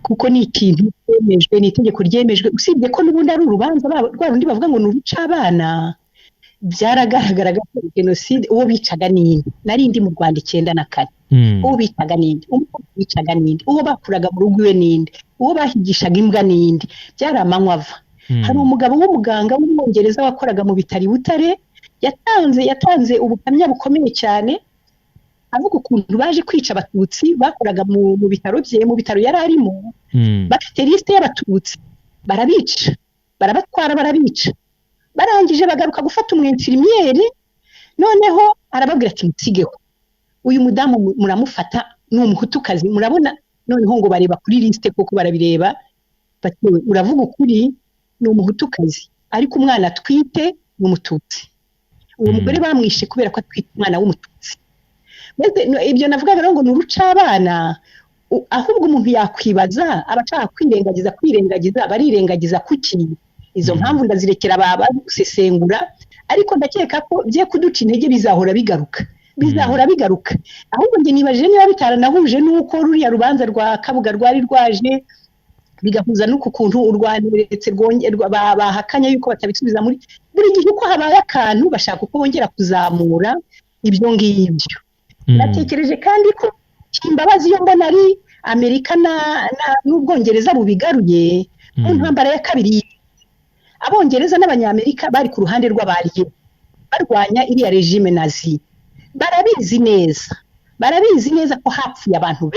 Kuko ni ikintu cyemejwe, ni itegeko ryemejwe, usibye ko n'ubundi ari urubanza rwa rundi bavuga ngo nuruca abana. Byaragaragaraga ko jenoside uwo bicaga ninde, narindi mu Rwanda 94, uwo bicaga ninde, bicaga ninde, uwo bakuraga mu rugo iwe ninde, uwo bahigishaga imbwa ninde, byari amanywa ava. Hari umugabo w'umuganga w'umwongereza wakoraga mu bitari Butare yatanze ubuhamya bukomeye cyane, avuga ukuntu baje kwica abatutsi bakoraga mu bitaro bye, mu bitaro yari arimo, bafite liste y'abatutsi, barabica, barabatwara, barabica. Barangije bagaruka gufata umwinfirmiere, noneho arababwira ati mutigeho, uyu mudamu muramufata ni umuhutukazi, murabona, noneho ngo bareba kuri liste kuko barabireba, batewe uravuga ukuri ni umuhutukazi, ariko umwana twite ni umututsi. Uwo mugore bamwishe kubera ko atwite umwana w'umututsi. Ibyo navuga rero ngo nuruca abana, ahubwo umuntu yakwibaza, abashaka kwirengagiza barirengagiza kuki. Izo mpamvu ndazirekera baba gusesengura, ariko ndakeka ko bye kuduca intege bizahora bigaruka. Ahubwo nge nibaje niba bitaranahuje nuko ruriya rubanza rwa Kabuga rwari rwaje bigahuza nuko kuntu u Rwanda uretse bahakanya yuko batabisubiza muri buri gihe uko habaye akantu bashaka uko bongera kuzamura ibyo ngibyo. Natekereje kandi ko imbabazi yo mbona ari Amerika n'Ubwongereza bubigaruye mu ntambara ya kabiri. Abongereza n'Abanyamerika bari ku ruhande rw'abariye barwanya iriya regime nazi. Barabizi neza ko hapfuye abantu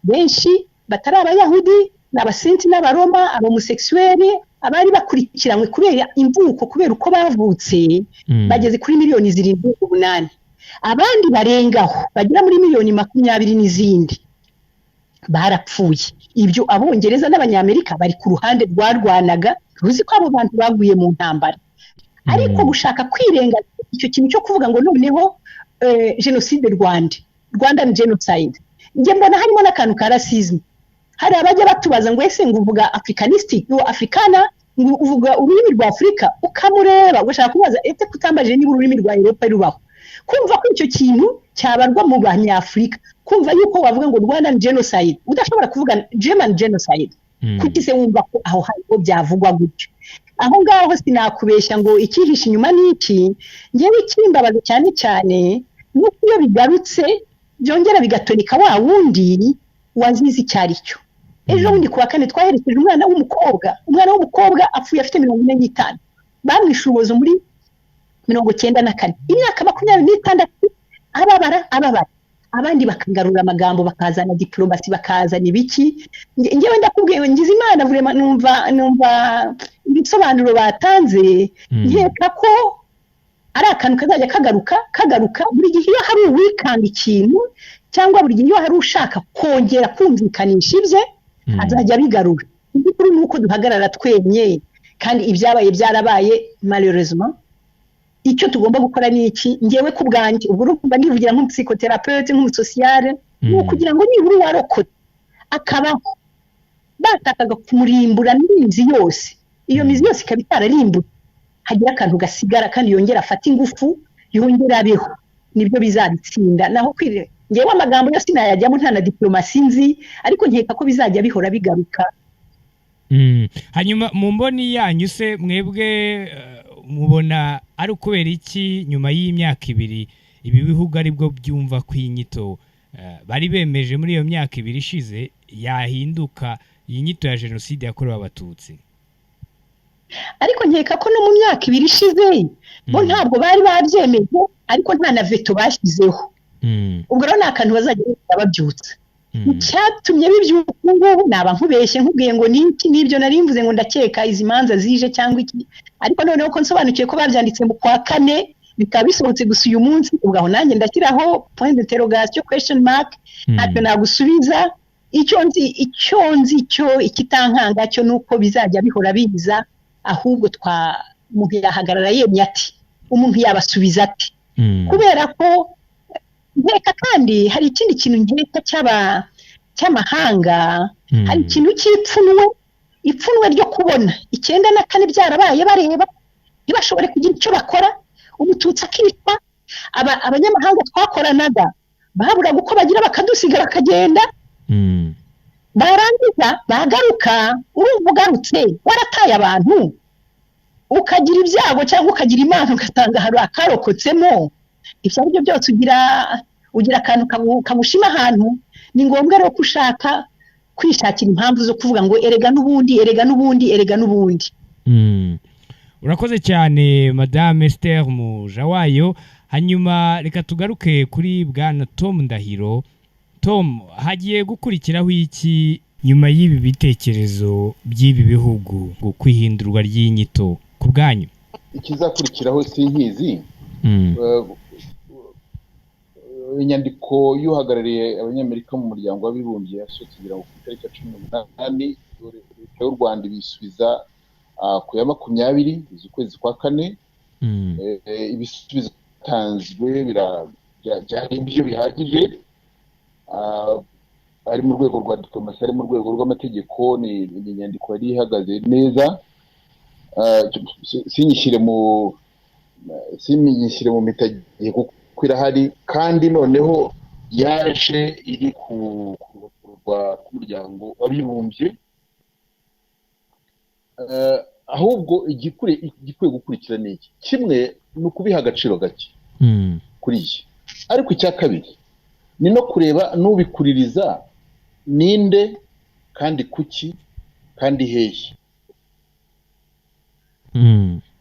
benshi batari Abayahudi, n'Abasinti n'Abaroma, abahomosexuels, abari bakurikiranywe kubera imvuko, kubera uko bavutse, bageze kuri miliyoni 7-8. Abandi barengaho bagera muri miliyoni 20 n'izindi. barapfuye. Ibyo abongereza n'abanyamerika bari ku ruhande rwarwanaga, ruzi ko abo bantu baguye mu ntambara. Ariko gushaka kwirengagiza icyo kintu cyo kuvuga ngo noneho genocide Rwandan genocide, njye mbona harimo n'akantu ka racisme. Hari abajya batubaza ngo ese ngo uvuga africanistic yo africana, ngo uvuga ururimi rwa Afrika, ukamureba ugashaka kubaza ete kutambaje niba ururimi rwa Europe rubaho. Kumva ko icyo kintu cyabarwa mu banyafrika, kumva yuko wavuga ngo Rwandan genocide udashobora kuvuga German genocide, kuki se wumva ko aho hariho byavugwa gutyo. Aho ngaho sinakubeshya ngo ikihisha inyuma n'iki, ngewe ikimbabaza cyane cyane nuko iyo bigarutse byongera bigatonika wa wundi wazize icyaricyo. Ejo bundi kuwa kane twaherekeje umwana w'umukobwa apfuye afite 45, bamwishe urubozo muri 94, imyaka 26, ababara abandi bakagarura amagambo, bakazana diplomasi, bakazana ibiki. Ngewe ndakubwiye ngize Imana vraiment numva ibisobanuro batanze, nkeka ko ari akantu kazajya kagaruka buri gihe iyo hari uwikanga ikintu, cyangwa buri gihe iyo hari ushaka kongera kumvikanisha ibye, azajya bigarura. Kuri nuko duhagarara twenye, kandi ibyabaye byarabaye malheureusement. Icyo tugomba gukora ni iki? Ngewe ku bwanjye ubwo urumva ndivugira nk'umusicoterapeute, nk'umusociale, ni ukugira ngo nibura warokote akabaho. Batakaga kumurimbura n'imizi yose, iyo mizi yose ikaba itararimbura, hagira akantu gasigara kandi yongera afata ingufu, yongera abeho, nibyo bizabitsinda. Naho kwire ngewe amagambo yose nayajyamo nta na diplomasi nzi, ariko nkeka ko bizajya bihora bigaruka. Hanyuma mu mboni yanyu se mwebwe mubona ari ukubera iki nyuma y'imyaka 2 ibi bihugu aribwo byumva kwinyito bari bemeje muri iyo myaka 2 ishize yahinduka iyi nyito ya genocide yakorewe abatutsi? Ariko nkeka ko no mu myaka 2 ishize bo ntabwo bari babyemeje, ariko nta na veto bashyizeho. Ubwo rero nakantu bazajya babyutsa. Cyatumye bibyuka ngubu naba nkubeshye nkubwiye ngo niki nibyo nari mvuze ngo ndakeka izi manza zije cyangwa iki, ariko noneho ko nsobanukiye ko babyanditse mu kwa kane bikaba bisohotse gusa uyu munsi, ubwo aho nanjye ndashyiraho point d'interrogation, question mark, ntacyo nagusubiza. Icyo nzi cyo ikitankanga cyo nuko bizajya bihora biza, ahubwo umuntu yahagarara yemye ati, umuntu yabasubiza ati, kubera ko nkeka kandi hari ikindi kintu nkeka cy'amahanga, hari ikintu ipfunwe ryo kubona 94 byarabaye bareba ntibashobore kugira icyo bakora, umututsi akitwa abanyamahanga twakoranaga babura uko bagira bakadusiga bakagenda, barangiza bagaruka. Urumva ugarutse warataye abantu, ukagira ibyago cyangwa ukagira Imana ugatanga hari akarokotsemo, ibyo ari byo byose ugira akantu kamushima ahantu. Ni ngombwa rero kushaka kwishakira impamvu zo kuvuga ngo erega n'ubundi. Urakoze cyane Madame Esther Mujawayo. Hanyuma reka tugaruke kuri bwana Tom Ndahiro. Tom, hagiye gukurikiraho iki nyuma y'ibi bitekerezo by'ibi bihugu ngo kwihindurwa ry'inyito ku bwanyu? Ikizakurikiraho sinkizi. Inyandiko y'uhagarariye abanyamerika mu muryango w'abibumbye yasohotse kugira ngo ku itariki 18 leta y'u Rwanda ibisubiza ku ya 20 z'ukwezi kwa kane. Ibisubizo byatanzwe byari ibyo bihagije, ari mu rwego rwa diplomasi, ari mu rwego rw'amategeko. Ni inyandiko yari ihagaze neza. Sinyishyire mu mitagiye kuko irahari, kandi noneho yaje iri ku rw'umuryango w'abibumbye. Ahubwo igikwiye gukurikira ni iki: kimwe ni ukubiha agaciro gake kuri iyi, ariko icya kabiri ni no kureba n'ubikuririza ninde kandi kuki kandi hehe.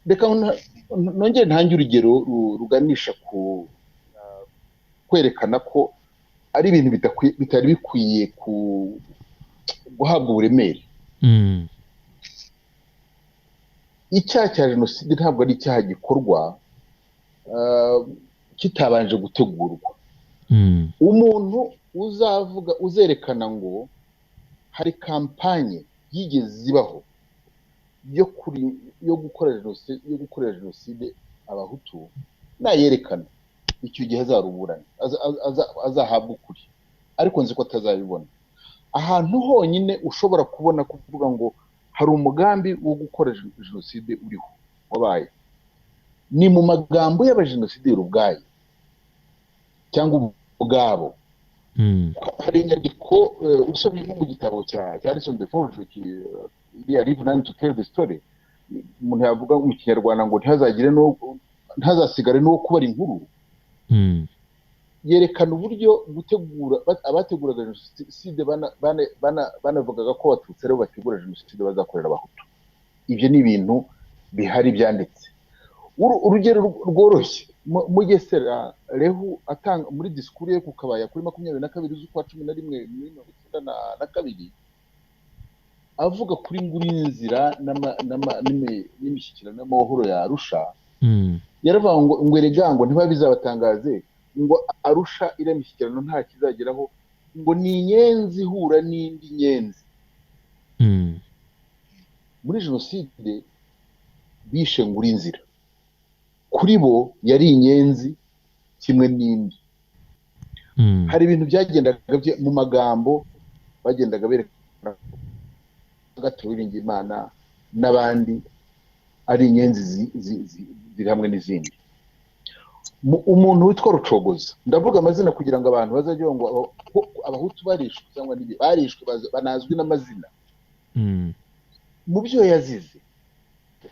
Reka nongere ntange urugero ruganisha ku kwerekana ko ari ibintu bitari bikwiye guhabwa uburemere. Icyaha cya jenoside ntabwo ari icyaha gikorwa kitabanje gutegurwa. Umuntu uzerekana ngo hari kampanye yigeze zibaho yo gukorera jenoside abahutu nayerekana icyo gihe azaruburana azahabwa ukuri, ariko nzi ko atazabibona. Ahantu honyine ushobora kubona kuvuga ngo hari umugambi wo gukora jenoside uriho wabaye ni mu magambo y'abajenosideri ubwayo cyangwa ubwabo. Hari inyandiko usomye mu gitabo cya Harrison de Forge iriya Live None to Tell the Story, umuntu yavuga mu kinyarwanda ngo ntazasigare n'uwo kubara inkuru. Yerekana uburyo gutegura abateguraga jenoside banavugaga ko abatutsi aribo bategura jenoside bazakorera abahutu. Ibyo ni ibintu bihari byanditse. Urugero rworoshye, Mugesera Rehu atanga muri disikuru ye ku Kabaya kuri 22 z'ukwa 11 muri 1992 avuga kuri Ngurinzira n'imishyikirano n'amahoro ya Arusha. Yaravuga ngo erega ngo ntibabizabatangaze ngo Arusha iriya mishyikirano nta kizageraho, ngo ni inyenzi ihura n'indi nyenzi. Muri jenoside bishe Ngurinzira, kuri bo yari inyenzi kimwe n'indi. Hari ibintu byagendaga mu magambo bagendaga berekana Gato Uwiringiyimana n'abandi ari inyenzi ziri hamwe n'izindi. Umuntu witwa Rucogoza, ndavuga amazina kugira ngo abantu bazajye ngo abahutu barishwe cyangwa barishwe banazwi n'amazina. Mu byo yazize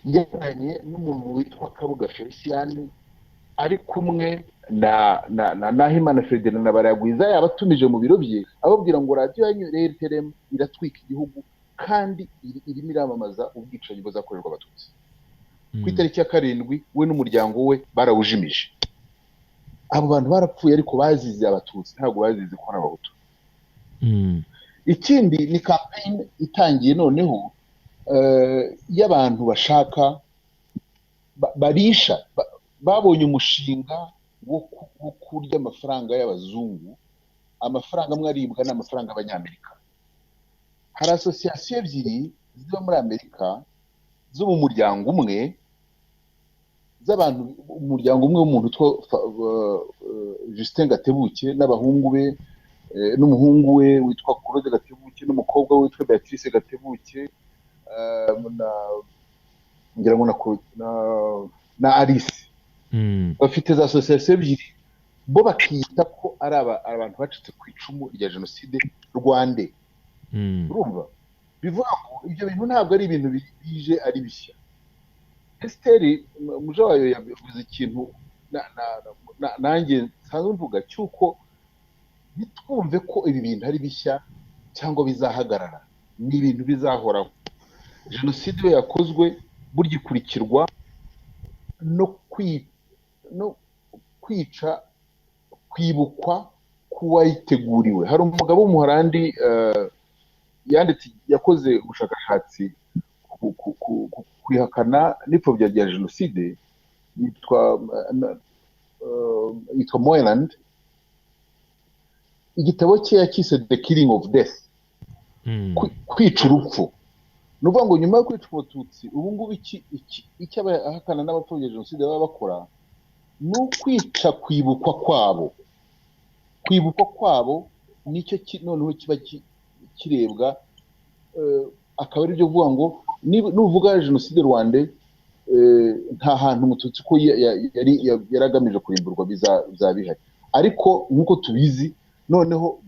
yajyanye n'umuntu witwa Kabuga Felicien ari kumwe na Nahimana Ferdinand na Baragwiza yabatumije mu biro bye ababwira ngo radio yanyu RTRM iratwika igihugu kandi irimo iramamaza ubwicanyi buzakorerwa abatutsi. Ku itariki ya 7 we n'umuryango we barawujimije. Abo bantu barapfuye ariko bazize abatutsi, ntabwo bazize ko n'abahutu. Ikindi ni campaign itangiye noneho y'abantu bashaka barisha babonye umushinga wo kurya amafaranga y'abazungu, amafaranga amwe aribwa n'amafaranga y'abanyamerika. Hari association ebyiri ziba muri Amerika zo mu muryango umwe z'abantu, umuryango umwe w'umuntu Justin Gatebuke n'abahungu be n'umuhungu we witwa Claude Gatebuke n'umukobwa we witwa Beatrice Gatebuke ngira ngo na Alice. Bafite za association ebyiri bo bakiyita ko ari abantu bacitse ku icumu rya jenoside Rwanda. Urumva bivuga ngo ibyo bintu ntabwo ari ibintu bije ari bishya. Esteri mujo wayo yavuze ikintu nanjye nsanzwe mvuga cyuko bitwumve ko ibi bintu ari bishya cyangwa bizahagarara, ni ibintu bizahoraho. Jenoside yakozwe burya ikurikirwa no kwica kwibukwa kuwayiteguriwe. Hari umugabo w'umuholandi yanditse yakoze ubushakashatsi kwihakana n'ipfobya rya jenoside, yitwa Moyland. Igitabo cye yakise The Killing of Death, kwica urupfu. Nuvuga ngo nyuma yo kwica abatutsi ubu ngubu iki abahakana n'abapfobya jenoside baba bakora ni ukwica kwibukwa kwabo. Kwibukwa kwabo nicyo noneho kiba kirebwa, akaba ari byo kuvuga ngo nuvuga jenoside Rwanda nta hantu umututsi ko yaragamije kurimburwa bizabihari. Ariko nk'uko tubizi noneho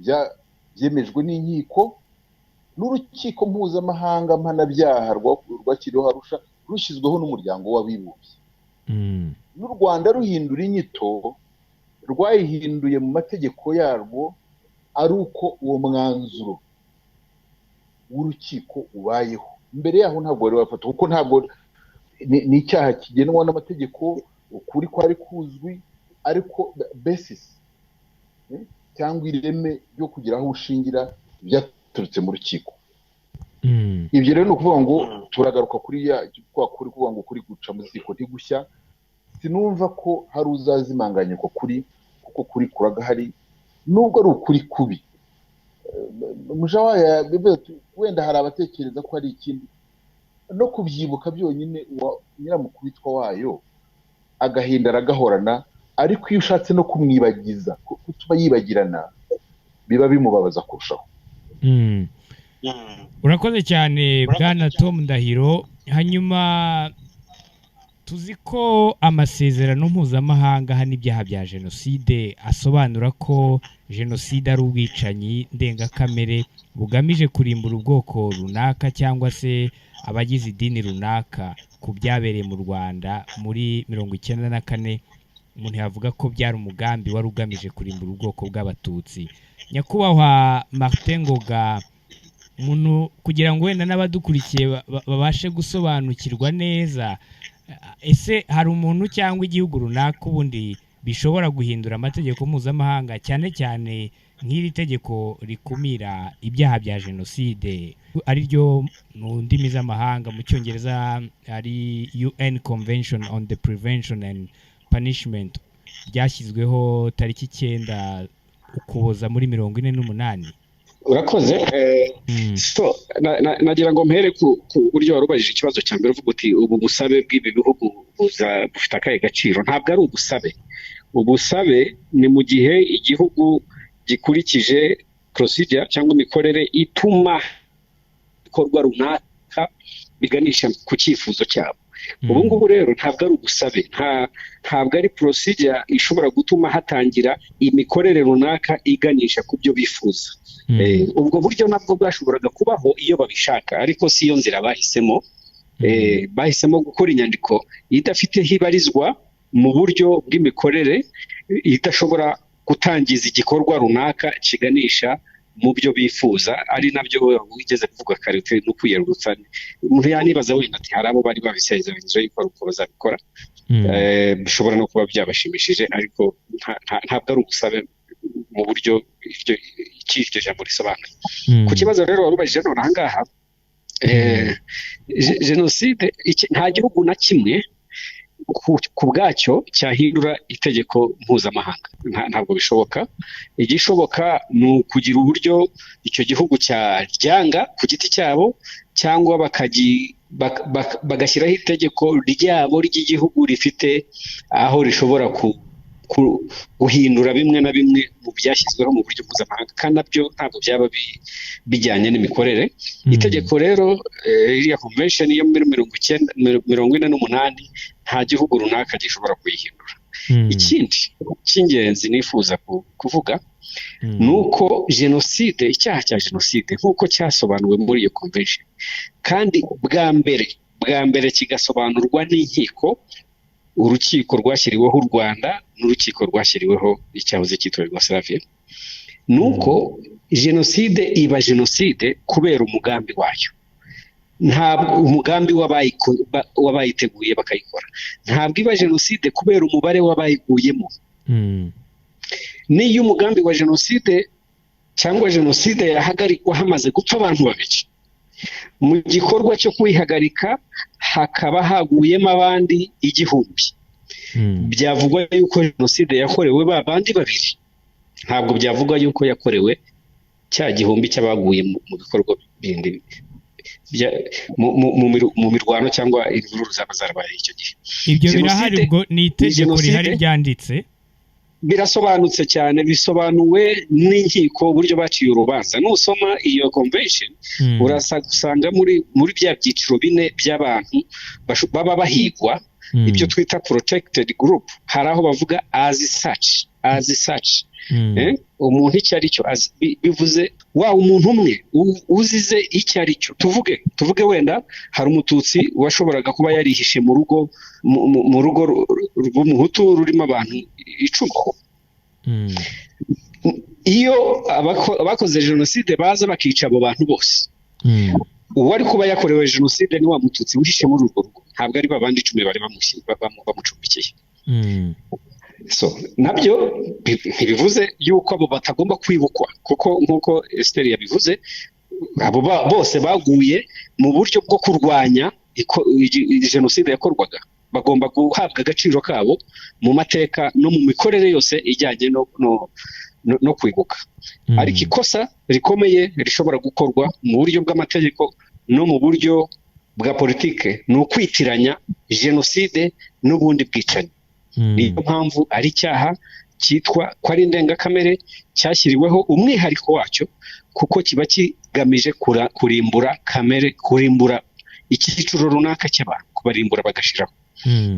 byemejwe n'inkiko n'urukiko mpuzamahanga mpanabyaha rwakiriho Arusha rushyizweho n'umuryango w'abibumbye. N'u Rwanda ruhindura inyito rwayihinduye mu mategeko yarwo ari uko uwo mwanzuro w'urukiko ubayeho. Mbere yaho ntabwo wari wafata kuko ntabwo ni icyaha kigenwa n'amategeko, ukuri kwari kuzwi, ariko basis cyangwa ireme ryo kugira aho ushingira byaturutse mu rukiko. Ibyo rero ni ukuvuga ngo turagaruka kuri kuri kuvuga ngo kuri guca mu ziko ntigushya. Sinumva ko hari uzazimanganya ko kuri kuko kuri kuragahari nubwo ari ukuri kubi. Mujawaya wenda hari abatekereza ko ari ikindi no kubyibuka byonyine nyiramukubitwa wayo agahinda aragahorana, ariko iyo ushatse no kumwibagiza kutuba yibagirana biba bimubabaza kurushaho. Urakoze cyane Bwana Tom Ndahiro. Hanyuma tuzi ko amasezerano mpuzamahanga hano ibyaha bya jenoside asobanura ko jenoside ari ubwicanyi ndengakamere bugamije kurimbura ubwoko runaka cyangwa se abagize idini runaka ku byabereye mu Rwanda muri 1994. Umuntu yavuga ko byari umugambi wari ugamije kurimbura ubwoko bw'abatutsi. Nyakubahwa Martin Ngoga, umuntu kugira ngo wenda n'abadukurikiye babashe gusobanukirwa neza, ese hari umuntu cyangwa igihugu runaka ubundi bishobora guhindura amategeko mpuzamahanga cyane cyane nk'iri tegeko rikumira ibyaha bya jenoside ari ryo mu ndimi z'amahanga mu Cyongereza ari UN Convention on the Prevention and Punishment ryashyizweho tariki 9 Ukuboza muri 1948? Urakoze. So nagira ngo mpere ku buryo warubajije ikibazo cya mbere uvuga uti ubu busabe bw'ibi bihugu bufite akahe gaciro. Ntabwo ari ubusabe. Ubusabe ni mu gihe igihugu gikurikije procedure cyangwa imikorere ituma ikorwa runaka biganisha ku cyifuzo cyabo. Ubu ngubu rero ntabwo ari ubusabe, ntabwo ari procedure ishobora gutuma hatangira imikorere runaka iganisha ku byo bifuza. Ubwo buryo nabwo bwashoboraga kubaho iyo babishaka, ariko si yo nzira bahisemo. Bahisemo gukora inyandiko idafite hibarizwa mu buryo bw'imikorere, idashobora gutangiza igikorwa runaka kiganisha mu byo bifuza, ari nabyo wigeze kuvuga kare no kwiyerurutsa. Umuntu yanibaza wenda ati hari abo bari babisezeranyije yuko ari uko bazabikora, bishobora no kuba byabashimishije, ariko ntabwo ari ubusabe mu buryo iryo jambo risobanuye. Ku kibazo rero warubajije none aha ngaha, jenoside nta gihugu na kimwe ku bwacyo cyahindura itegeko mpuzamahanga, ntabwo bishoboka. Igishoboka ni ukugira uburyo icyo gihugu cyaryanga ku giti cyabo, cyangwa bagashyiraho itegeko ryabo ry'igihugu rifite aho rishobora guhindura bimwe na bimwe mu byashyizweho mu buryo mpuzamahanga, kandi nabyo ntabwo byaba bijyanye n'imikorere. Itegeko rero iriya convention yo muri 1948 nta gihugu runaka gishobora kuyihindura. Ikindi cy'ingenzi nifuza kuvuga ni uko jenoside, icyaha cya jenoside nk'uko cyasobanuwe muri iyo convention, kandi bwa mbere kigasobanurwa n'inkiko, urukiko rwashyiriweho u Rwanda n'urukiko rwashyiriweho icyahoze cyitwa Yugoslavia, nuko jenoside iba jenoside kubera umugambi wayo. Ntabwo umugambi w'abayiteguye bakayikora. Ntabwo iba jenoside kubera umubare w'abayiguyemo. Niyo umugambi wa jenoside cyangwa jenoside yahagarikwa hamaze gupfa abantu babiri, mu gikorwa cyo kwihagarika hakaba haguyemo abandi 1000, byavugwa yuko jenoside yakorewe babandi babiri, ntabwo byavugwa yuko yakorewe cya 1000 cy'abaguye mu bikorwa bindi mu mirwano cyangwa imvururu zaba zarabaye icyo gihe. Ibyo birahari, ubwo ni itegeko rihari ryanditse, birasobanutse cyane, bisobanuwe n'inkiko uburyo baciye urubanza. Nusoma iyo convention urasanga muri bya byiciro 4 by'abantu baba bahigwa, ibyo twita protected group. Hari aho bavuga as such. Umuntu icyo ari cyo bivuze wa umuntu umwe uzize icyo ari cyo. Tuvuge wenda hari umututsi washoboraga kuba yarihishe mu rugo rw'umuhutu rurimo abantu 10. Iyo abakoze jenoside baza bakica abo bantu bose, uwari kuba yakorewe jenoside ni wa mututsi wihishe muri urwo rugo, ntabwo ari babandi 10 bari bamucumbikiye. So nabyo ntibivuze yuko abo batagomba kwibukwa, kuko nk'uko Esther yabivuze, abo bose baguye mu buryo bwo kurwanya jenoside yakorwaga, bagomba guhabwa agaciro kabo mu mateka no mu mikorere yose ijyanye no kwibuka ariko ikosa rikomeye rishobora gukorwa mu buryo bw'amategeko no mu buryo bwa politike ni ukwitiranya jenoside n'ubundi bwicanyi niyo mpamvu ari icyaha cyitwa ko ari indengakamere cyashyiriweho umwihariko wacyo kuko kiba kigamije kurimbura icyiciro runaka cy'abantu kubarimbura bagashiraho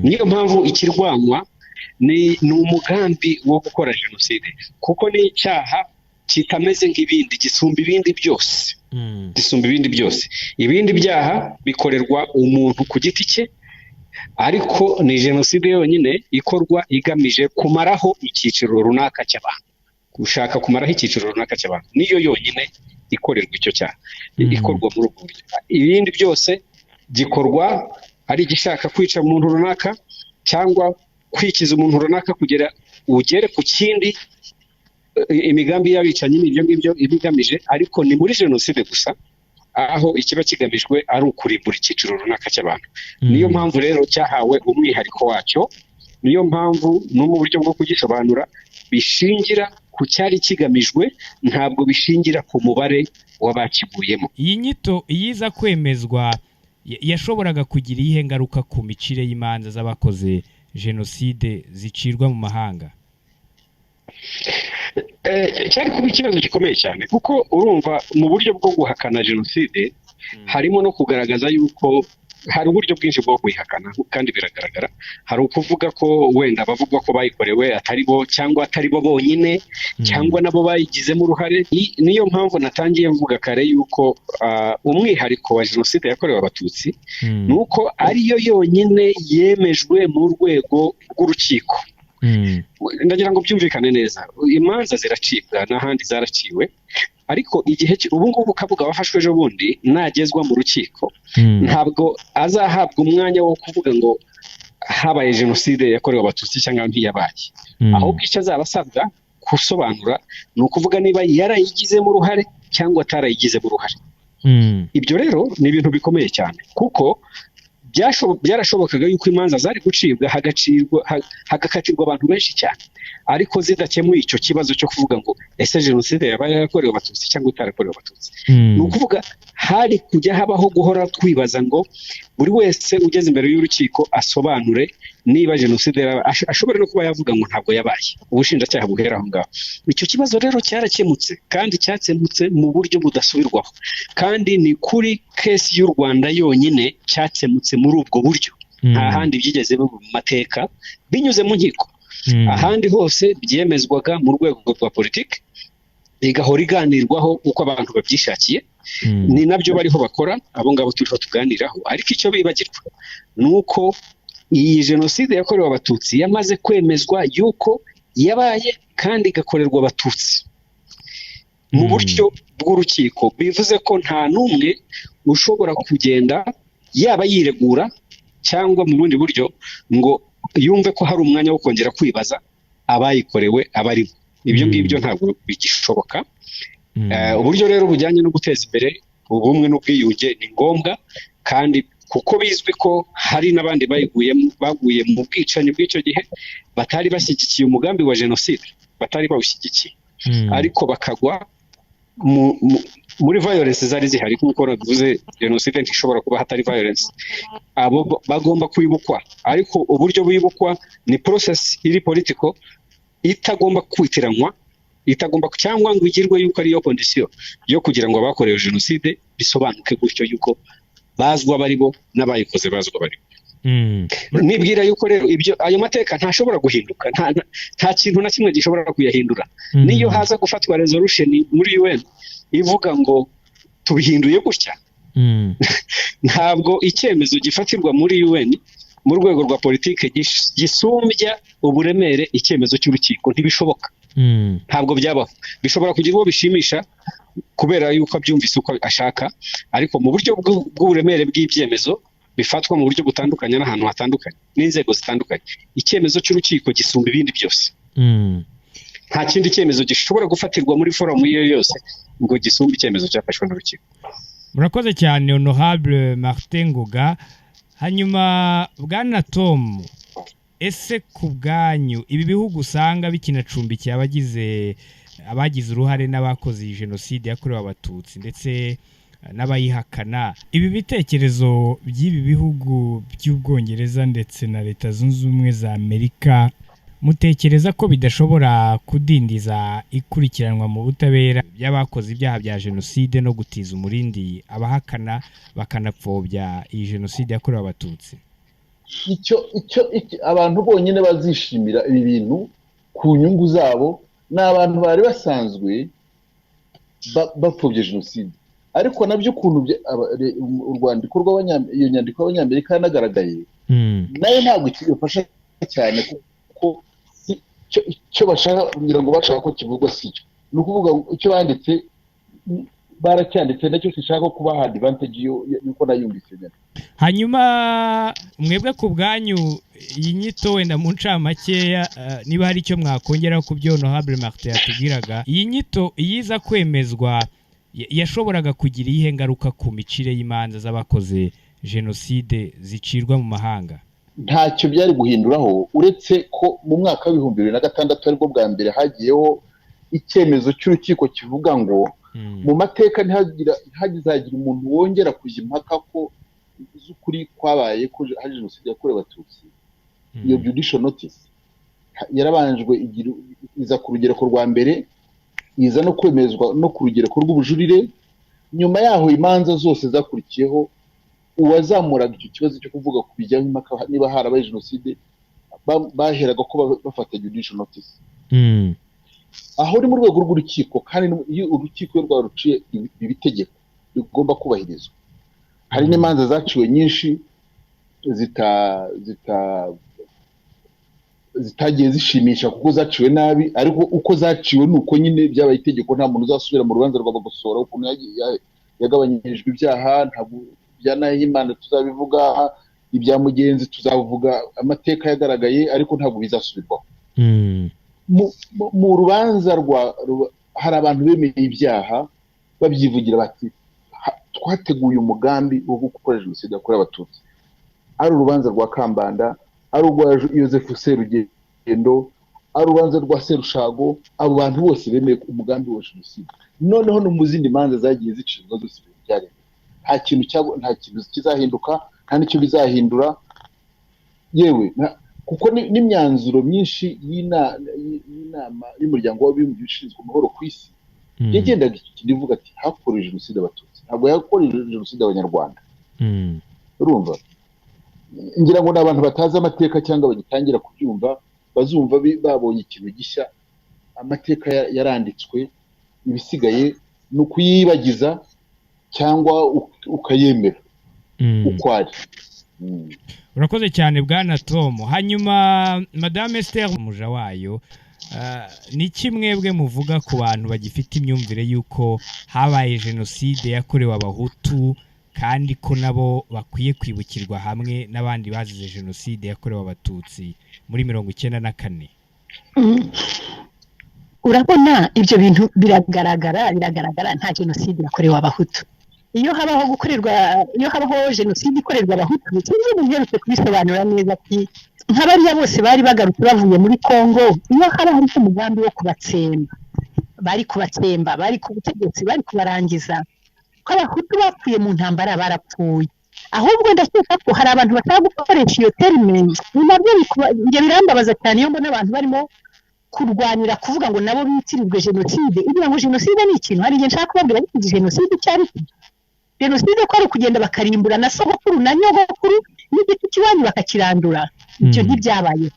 niyo mpamvu ikirwanywa ni umugambi wo gukora jenoside kuko ni icyaha kitameze nk'ibindi gisumba ibindi byose ibindi byaha bikorerwa umuntu ku giti cye ariko ni jenoside yonyine ikorwa igamije kumaraho icyiciro runaka cy'abantu gushaka kumaraho icyiciro runaka cy'abantu niyo yonyine ikorerwa icyo cyaha ikorwa muri ubwo buryo ibindi byose gikorwa ari igishaka kwica umuntu runaka cyangwa kwikiza umuntu runaka kugera ugere ku kindi imigambi y'abicanyi n'ibyo ngibyo ibigamije ariko ni muri jenoside gusa aho ikiba kigamijwe ari ukurimbura icyiciro runaka cy'abantu niyo mpamvu rero cyahawe umwihariko wacyo niyo mpamvu no mu buryo bwo kugisobanura bishingira ku cyari kigamijwe ntabwo bishingira ku mubare w'abakiguyemo iyi nyito iyiza kwemezwa yashoboraga kugira iyihe ngaruka ku micire y'imanza z'abakoze jenoside zicirwa mu mahanga cyari kuba ikibazo gikomeye cyane kuko urumva mu buryo bwo guhakana jenoside harimo no kugaragaza yuko hari uburyo bwinshi bwo kuyihakana kandi biragaragara hari ukuvuga ko wenda bavuga ko bayikorewe atari bo cyangwa atari bo bonyine cyangwa nabo bayigizemo uruhare niyo mpamvu natangiye mvuga kare yuko umwihariko wa jenoside yakorewe abatutsi ni uko ariyo yonyine yemejwe mu rwego rw'urukiko ndagira ngo byumvikane neza imanza ziracibwa n'ahandi zaraciwe ariko igihe ubu ngubu Kabuga wafashwe ejo bundi nagezwa mu rukiko ntabwo azahabwa umwanya wo kuvuga ngo habaye jenoside yakorewe abatutsi cyangwa ntiyabaye ahubwo icyo azaba asabwa gusobanura ni ukuvuga niba yarayigizemo uruhare cyangwa atarayigizemo uruhare ibyo rero ni ibintu bikomeye cyane kuko byarashobokaga yuko imanza zari gucibwa hagakatirwa abantu benshi cyane ariko zidakemuye icyo kibazo cyo kuvuga ngo ese jenoside yabaye yakorewe abatutsi cyangwa itarakorewe abatutsi ni ukuvuga hari kujya habaho guhora twibaza ngo buri wese ugeze imbere y'urukiko asobanure niba jenoside ashobora no kuba yavuga ngo ntabwo yabaye ubushinjacyaha buhera aho ngaho icyo kibazo rero cyarakemutse kandi cyakemutse mu buryo budasubirwaho kandi ni kuri kesi y'u Rwanda yonyine cyakemutse muri ubwo buryo nta handi byigeze mu mateka binyuze mu nkiko ahandi hose byemezwaga mu rwego rwa politiki igahora iganirwaho uko abantu babyishakiye ni nabyo bariho bakora abo ngabo turiho tuganiraho ariko icyo bibagirwa ni uko iyi jenoside yakorewe abatutsi yamaze kwemezwa yuko yabaye kandi igakorerwa abatutsi mu buryo bw'urukiko bivuze ko nta n'umwe ushobora kugenda yaba yiregura cyangwa mu bundi buryo ngo yumve ko hari umwanya wo kongera kwibaza abayikorewe abarimo ibyo ngibyo ntabwo bigishoboka uburyo rero bujyanye no guteza imbere ubumwe n'ubwiyunge ni ngombwa kandi kuko bizwi ko hari n'abandi baguye mu bwicanyi bw'icyo gihe batari bashyigikiye umugambi wa jenoside batari bawushyigikiye ariko bakagwa muri violence zari zihari nk'uko navuze jenoside ntishobora kuba hatari violence abo bagomba kwibukwa ariko uburyo bwibukwa ni process iri political itagomba kwitiranywa itagomba cyangwa ngo igirwe yuko ariyo condition yo kugira ngo abakorewe jenoside bisobanuke gutyo yuko bazwa bari bo n'abayikoze bazwa bari nibwira yuko rero ibyo ayo mateka ntashobora guhinduka nta kintu na kimwe gishobora kuyahindura niyo haza gufatwa resolution muri UN ivuga ngo tubihinduye gutya ntabwo icyemezo gifatirwa muri UN mu rwego rwa politike gisumbya uburemere icyemezo cy'urukiko ntibishoboka ntabwo byabaho bishobora kugira uwo bishimisha kubera yuko abyumvise uko ashaka ariko mu buryo bw'uburemere bw'ibyemezo bifatwa mu buryo butandukanye n'ahantu hatandukanye n'inzego zitandukanye icyemezo cy'urukiko gisumba ibindi byose nta kindi cyemezo gishobora gufatirwa muri forum iyo yose ngo gisumbe icyemezo cyafashwe n'urukiko murakoze cyane honorable Martin Ngoga hanyuma bwana Tom ese ku bwanyu ibi bihugu usanga bikinacumbikiye abagize abagize uruhare n'abakoze iyi jenoside yakorewe abatutsi ndetse n'abayihakana. Ibi bitekerezo by'ibi bihugu by'Ubwongereza ndetse na Leta Zunze Ubumwe za Amerika, mutekereza ko bidashobora kudindiza ikurikiranwa mu butabera by'abakoze ibyaha bya jenoside no gutiza umurindi abahakana bakanapfobya iyi jenoside yakorewe abatutsi? icyo abantu bonyine bazishimira ibi bintu ku nyungu zabo ni abantu bari basanzwe bapfobye jenoside, ariko nabyo ukuntu urwandiko iyo nyandiko y'Abanyamerika yanagaragaye nayo ntabwo kibafasha cyane, kuko icyo bashaka kugira ngo bashaka ko kivugwa si cyo. Ni ukuvuga icyo banditse baracyanditse, nacyo gishaka kubaha advantage yuko nayumvise nyine. Hanyuma mwebwe ku bwanyu iyi nyito wenda mu ncamakeya, niba hari icyo mwakongeraho ku byo Honorable Martin yatubwiraga, iyi nyito iyiza kwemezwa yashoboraga kugira iyihe ngaruka ku micire y'imanza z'abakoze jenoside zicirwa mu mahanga? Ntacyo byari guhinduraho, uretse ko mu mwaka wa 2006 aribwo bwa mbere hagiyeho icyemezo cy'urukiko kivuga ngo mu mateka ntihagizagira umuntu wongera kujya impaka ko z'ukuri kwabaye ko hari jenoside yakorewe abatutsi. Iyo judicial notice yarabanjwe iza ku rugereko rwa mbere, iza no kwemezwa no ku rugereko rw'ubujurire. Nyuma yaho imanza zose zakurikiyeho, uwazamuraga icyo kibazo cyo kuvuga ku bijyanye impaka niba harabaye jenoside baheraga ko bafata judicial notice. Aho uri mu rwego rw'urukiko, kandi iyo urukiko rwa ruciye ibitegeko bigomba kubahirizwa. Hari n'imanza zaciwe nyinshi zitagiye zishimisha kuko zaciwe nabi, ariko uko zaciwe nuko nyine byabaye itegeko, nta muntu uzasubira mu rubanza rw'abagosora ukuntu yagabanyirijwe ibyaha. Ntabwo byanahimana tuzabivuga, ibya mugenzi tuzavuga amateka yagaragaye, ariko ntabwo bizasubirwaho. Mu rubanza hari abantu bemeye ibyaha babyivugira bati twateguye umugambi wo gukora jenoside yakorewe abatutsi. Ari urubanza rwa Kambanda, ari urwa Yozefu Serugendo, ari urubanza rwa Serushago, abo bantu bose bemeye umugambi wa jenoside. Noneho no mu zindi manza zagiye zicirwa zose byaremwe. Nta kintu kizahinduka, nta nicyo bizahindura yewe, kuko n'imyanzuro myinshi y'inama y'umuryango w'abibumbye ushinzwe amahoro ku isi yagendaga ivuga ati hakorewe jenoside abatutsi, ntabwo yakorewe jenoside abanyarwanda. Urumva, ngira ngo n'abantu batazi amateka cyangwa bagitangira kubyumva bazumva babonye ikintu gishya. Amateka yaranditswe, ibisigaye ni ukuyibagiza cyangwa ukayemera uko ari. Urakoze cyane Bwana Tom. Hanyuma Madame Esther Mujawayo, ni kimwebwe muvuga ku bantu bagifite imyumvire y'uko habaye jenoside yakorewe abahutu kandi ko nabo bakwiye kwibukirwa hamwe n'abandi bazize jenoside yakorewe abatutsi muri 1994? Urabona ibyo bintu biragaragara nta jenoside yakorewe abahutu. Iyo habaho jenoside ikorerwa abahutu, sinzi umuntu yerutse kubisobanura neza ati nk'abariya bose bari bagarutse bavuye muri Kongo, iyo haba hari umugambi wo kubatsemba, bari ku butegetsi, bari kubarangiza, ko abahutu bapfuye mu ntambara barapfuye. Ahubwo ndakeka ko hari abantu bashaka gukoresha iyo terme, nabyo njye birambabaza cyane iyo mbona abantu barimo kurwanira kuvuga ngo nabo bitirirwe jenoside. Kugira ngo jenoside ni ikintu, hari igihe nshaka kubabwira ariko jenoside cyari jenoside ko ari kugenda bakarimbura na sogokuru na nyogokuru n'igiti kibanyi bakakirandura. Ibyo ntibyabaye,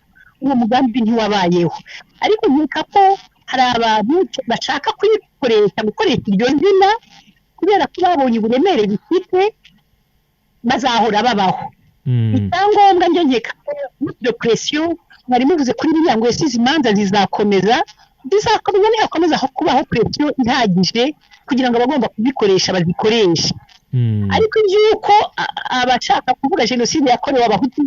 uwo mugambi ntiwabayeho. Ariko nkeka ko hari abantu bashaka gukoresha iryo zina kubera ko babonye uburemere bifite, bazahora babaho. Icyangombwa njye nkeka ko iyo presiyo mwari muvuze kuri biriya ngo yasize imanza zizakomeza nihakomeza kubaho presiyo ihagije kugira ngo abagomba kubikoresha bazikoreshe. Ariko yuko abashaka kuvuga jenoside yakorewe abahutu,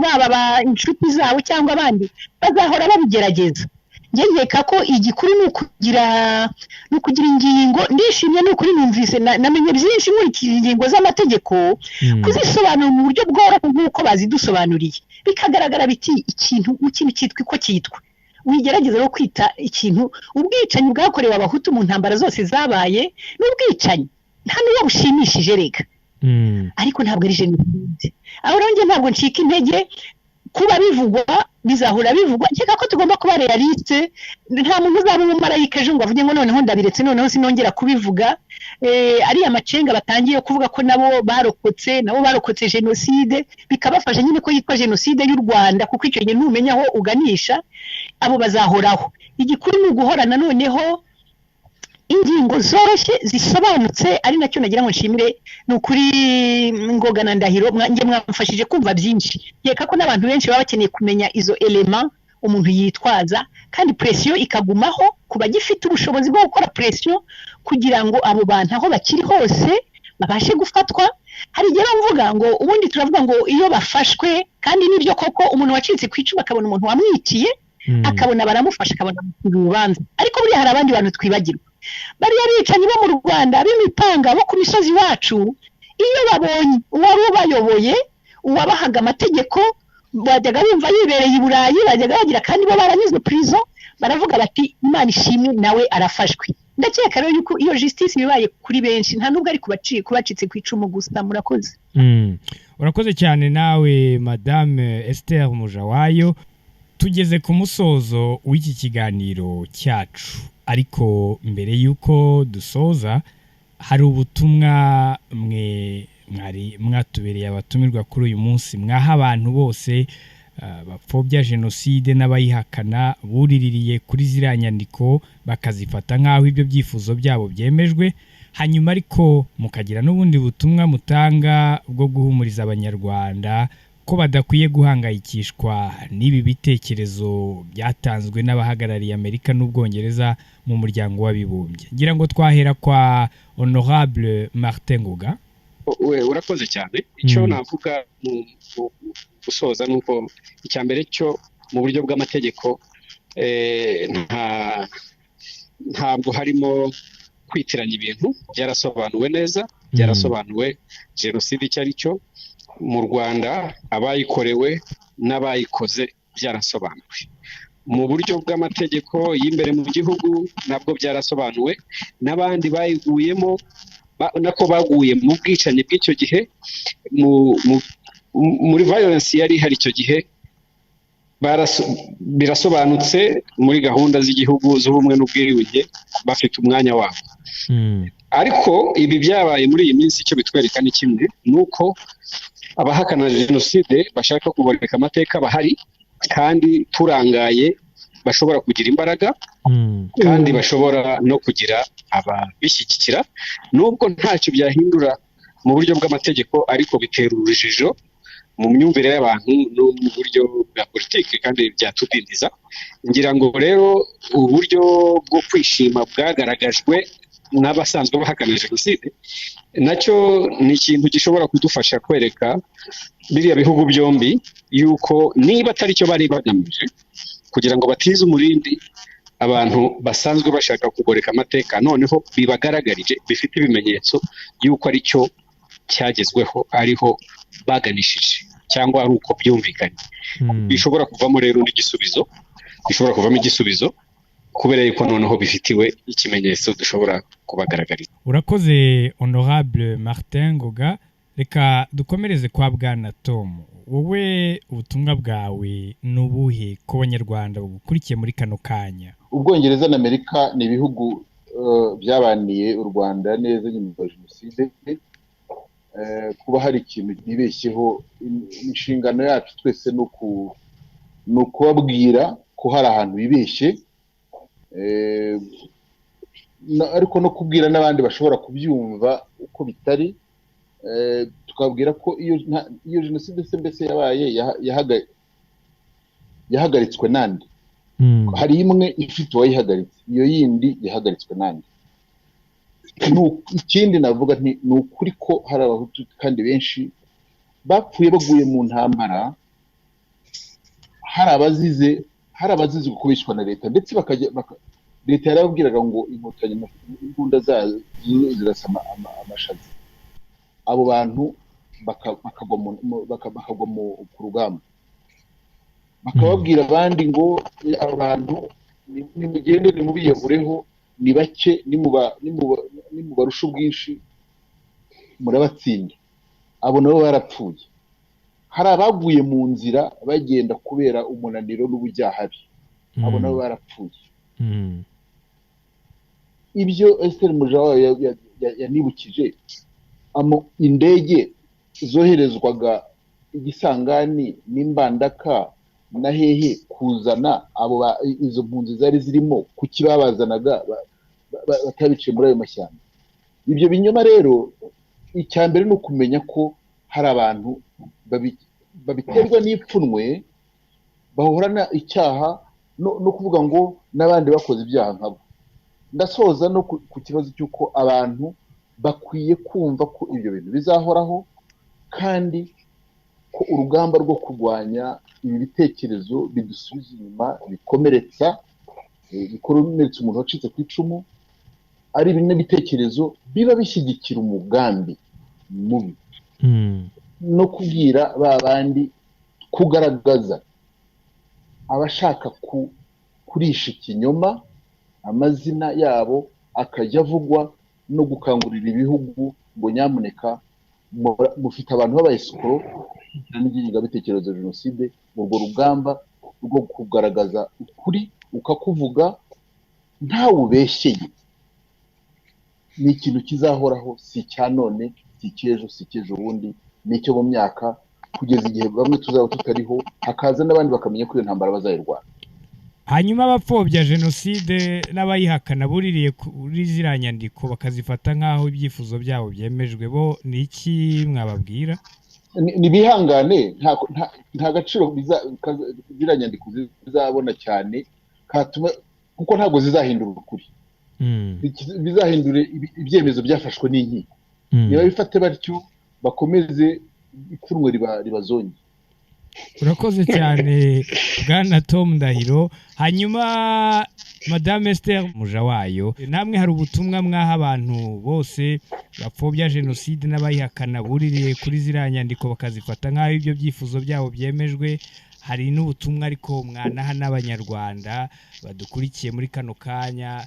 baba inshuti zabo cyangwa abandi, bazahora babigerageza. Njye nkeka ko igikuru ni ukugira ingingo. Ndishimye ni ukuri numvise namenye byinshi muri ingingo z'amategeko, kuzisobanura mu buryo bworoshye nk'uko bazidusobanuriye, bikagaragara biti ikintu cyitwa uko cyitwa. wigerageza no kwita ikintu ubwicanyi bwakorewe abahutu mu ntambara zose zabaye n'ubwicanyi nta n'uwo bushimishije rega ariko ntabwo ari jenoside aho rero ntabwo ncika intege kuba bivugwa bizahura bivugwa nkeka ko tugomba kuba realiste nta muntu uzaba umumarayika ejo ngo avuge ngo noneho ndabiretse noneho sinongera kubivuga ari amacenga batangiye kuvuga ko nabo barokotse jenoside bikabafasha nyine ko yitwa jenoside y'u Rwanda kuko icyo gihe ntumenya aho uganisha abo bazahoraho igikuru ni uguhorana noneho ingingo zoroshye zisobanutse ari nacyo nagira ngo nshimire ni ukuri Ngoga na Ndahiro nge mwamfashije kumva byinshi yeka ko n'abantu benshi baba bakeneye kumenya izo element umuntu yitwaza kandi presiyo ikagumaho kuba gifite ubushobozi bwo gukora presiyo kugira ngo abo bantu aho bakiri hose babashe gufatwa hari igihe mvuga ngo ubundi turavuga ngo iyo bafashwe kandi nibyo koko umuntu wacitse ku icumu akabona umuntu wamwiciye akabona baramufasha akabona urubanza ariko buriya hari abandi bantu twibagirwa bariya bicanyi bo mu Rwanda b'imipanga bo ku misozi wacu iyo babonye uwari ubayoboye uwabahaga amategeko bajyaga bumva yibereye i Burayi bajyaga bagira kandi bo baranyuze prison baravuga bati Imana ishimwe nawe arafashwe ndakeka rero yuko iyo justice bibaye kuri benshi nta nubwo ari kubacitse ku icumu gusa murakoze urakoze cyane nawe Madame Esther Mujawayo tugeze ku musozo w'iki kiganiro cyacu ariko mbere yuko dusoza hari ubutumwa mwatubereye abatumirwa kuri uyu munsi mwaha abantu bose bapfobya jenoside n'abayihakana buriririye kuri ziriya nyandiko bakazifata nk'aho ibyo byifuzo byabo byemejwe hanyuma ariko mukagira n'ubundi butumwa mutanga bwo guhumuriza abanyarwanda ko badakwiye guhangayikishwa n'ibi bitekerezo byatanzwe n'abahagarariye Amerika n'Ubwongereza mu muryango w'abibumbye ngira ngo twahera kwa Honorable Martin Ngoga urakoze cyane icyo navuga mu gusoza nuko icya mbere cyo mu buryo bw'amategeko ntabwo harimo kwitiranya ibintu byarasobanuwe neza byarasobanuwe jenoside icyo ari cyo mu Rwanda abayikorewe n'abayikoze byarasobanuwe mu buryo bw'amategeko y'imbere mu gihugu nabwo byarasobanuwe n'abandi bayiguyemo nako baguye mu bwicanyi bw'icyo gihe muri violence yari hari icyo gihe birasobanutse muri gahunda z'igihugu z'ubumwe n'ubwiyunge bafite umwanya wabo ariko ibi byabaye muri iyi minsi icyo bitwereka ni kimwe nuko abahakana jenoside bashaka kuboreka amateka bahari kandi turangaye bashobora kugira imbaraga kandi bashobora no kugira ababishyigikira nubwo ntacyo byahindura mu buryo bw'amategeko ariko bitera urujijo mu myumvire y'abantu no mu buryo bwa politiki kandi byatudindiza ngira ngo rero uburyo bwo kwishima bwagaragajwe n'abasanzwe bahakana jenoside nacyo ni ikintu gishobora kudufasha kwereka biriya bihugu byombi yuko niba atari cyo bari bagamije kugira ngo batize umurindi abantu basanzwe bashaka kugoreka amateka noneho bibagaragarije bifite ibimenyetso yuko ari cyo cyagezweho ariho baganishije cyangwa ari uko byumvikanye bishobora kuvamo rero n'igisubizo bishobora kuvamo igisubizo kubera yuko noneho bifitiwe ikimenyetso dushobora kubagaragariza. Urakoze Honorable Martin Ngoga reka dukomereze kwa Bwana Tom wowe ubutumwa bwawe n'ubuhe ku banyarwanda bugukurikiye muri kano kanya. Ubwongereza na Amerika ni ibihugu byabaniye u Rwanda neza nyuma ya jenoside kuba hari ikintu gibeshyeho inshingano yacu twese no kubabwira ko hari ahantu bibeshye ariko no kubwira n'abandi bashobora kubyumva uko bitari tukabwira ko iyo jenoside mbese yabaye yahagaritswe nande hari imwe ifite uwayihagaritse iyo yindi yahagaritswe nande ikindi navuga ni ukuri ko hari abahutu kandi benshi bapfuye baguye mu ntambara hari abazize gukubishwa na leta ndetse leta yarababwiraga ngo inkotanyi imbunda zazo zirasama amashazi abo bantu bakagwa ku rugamba akababwira abandi ngo abantu nimugende nimubiyahureho ni bake nimubarusha ubwinshi murabatsinda. Abo nabo barapfuye. Hari abaguye mu nzira bagenda kubera umunaniro n'ubujyahabi, abo nabo barapfuye. Ibyo Esther Mujawayo yanibukije, indege zoherezwaga igisangani n'imbandaka na hehe kuzana izo mpunzi zari zirimo, kuki babazanaga batabiciye muri ayo mashyamba. Ibyo binyoma rero, icya mbere ni ukumenya ko hari abantu babiterwa n'ipfunwe, bahorana icyaha no kuvuga ngo n'abandi bakoze ibyaha nkabo. Ndasoza no ku kibazo cy'uko abantu bakwiye kumva ko ibyo bintu bizahoraho, kandi ko urugamba rwo kurwanya ibi bitekerezo bidusubiza inyuma, bikomeretsa umuntu wacitse ku icumu, ari bimwe bitekerezo biba bishyigikira umugambi mubi, no kubwira ba bandi, kugaragaza abashaka kurisha ikinyoma, amazina yabo akajya avugwa, no gukangurira ibihugu ngo nyamuneka mufite abantu b'abayesikoro n'ingengabitekerezo ya jenoside. Urwo rugamba rwo kugaragaza ukuri ukakuvuga ntawe ubeshyeye ni ikintu kizahoraho, si icya none, si icy'ejo, si icy'ejo bundi, ni icyo mu myaka, kugeza igihe bamwe tuzaba tutariho, hakaza n'abandi bakamenya ko iyo ntambara bazayirwana. Hanyuma abapfobya jenoside n'abayihakana buririye kuri ziriya nyandiko bakazifata nk'aho ibyifuzo byabo byemejwe, bo ni iki mwababwira? Nibihangane, nta gaciro ziriya nyandiko zizabona cyane, kuko ntabwo zizahindura ukuri, bizahindura ibyemezo byafashwe n'inkiko. Niba bifate batyo, bakomeze ipfunwe ribazonye. Urakoze cyane Bwana Tom Ndahiro. Hanyuma Madame Esther Mujawayo, namwe hari ubutumwa mwaha abantu bose bapfobya jenoside n'abayihakana buririye kuri ziriya nyandiko bakazifata nk'aho ibyo byifuzo byabo byemejwe? Hari n'ubutumwa ariko mwanaha n'abanyarwanda badukurikiye muri kano kanya,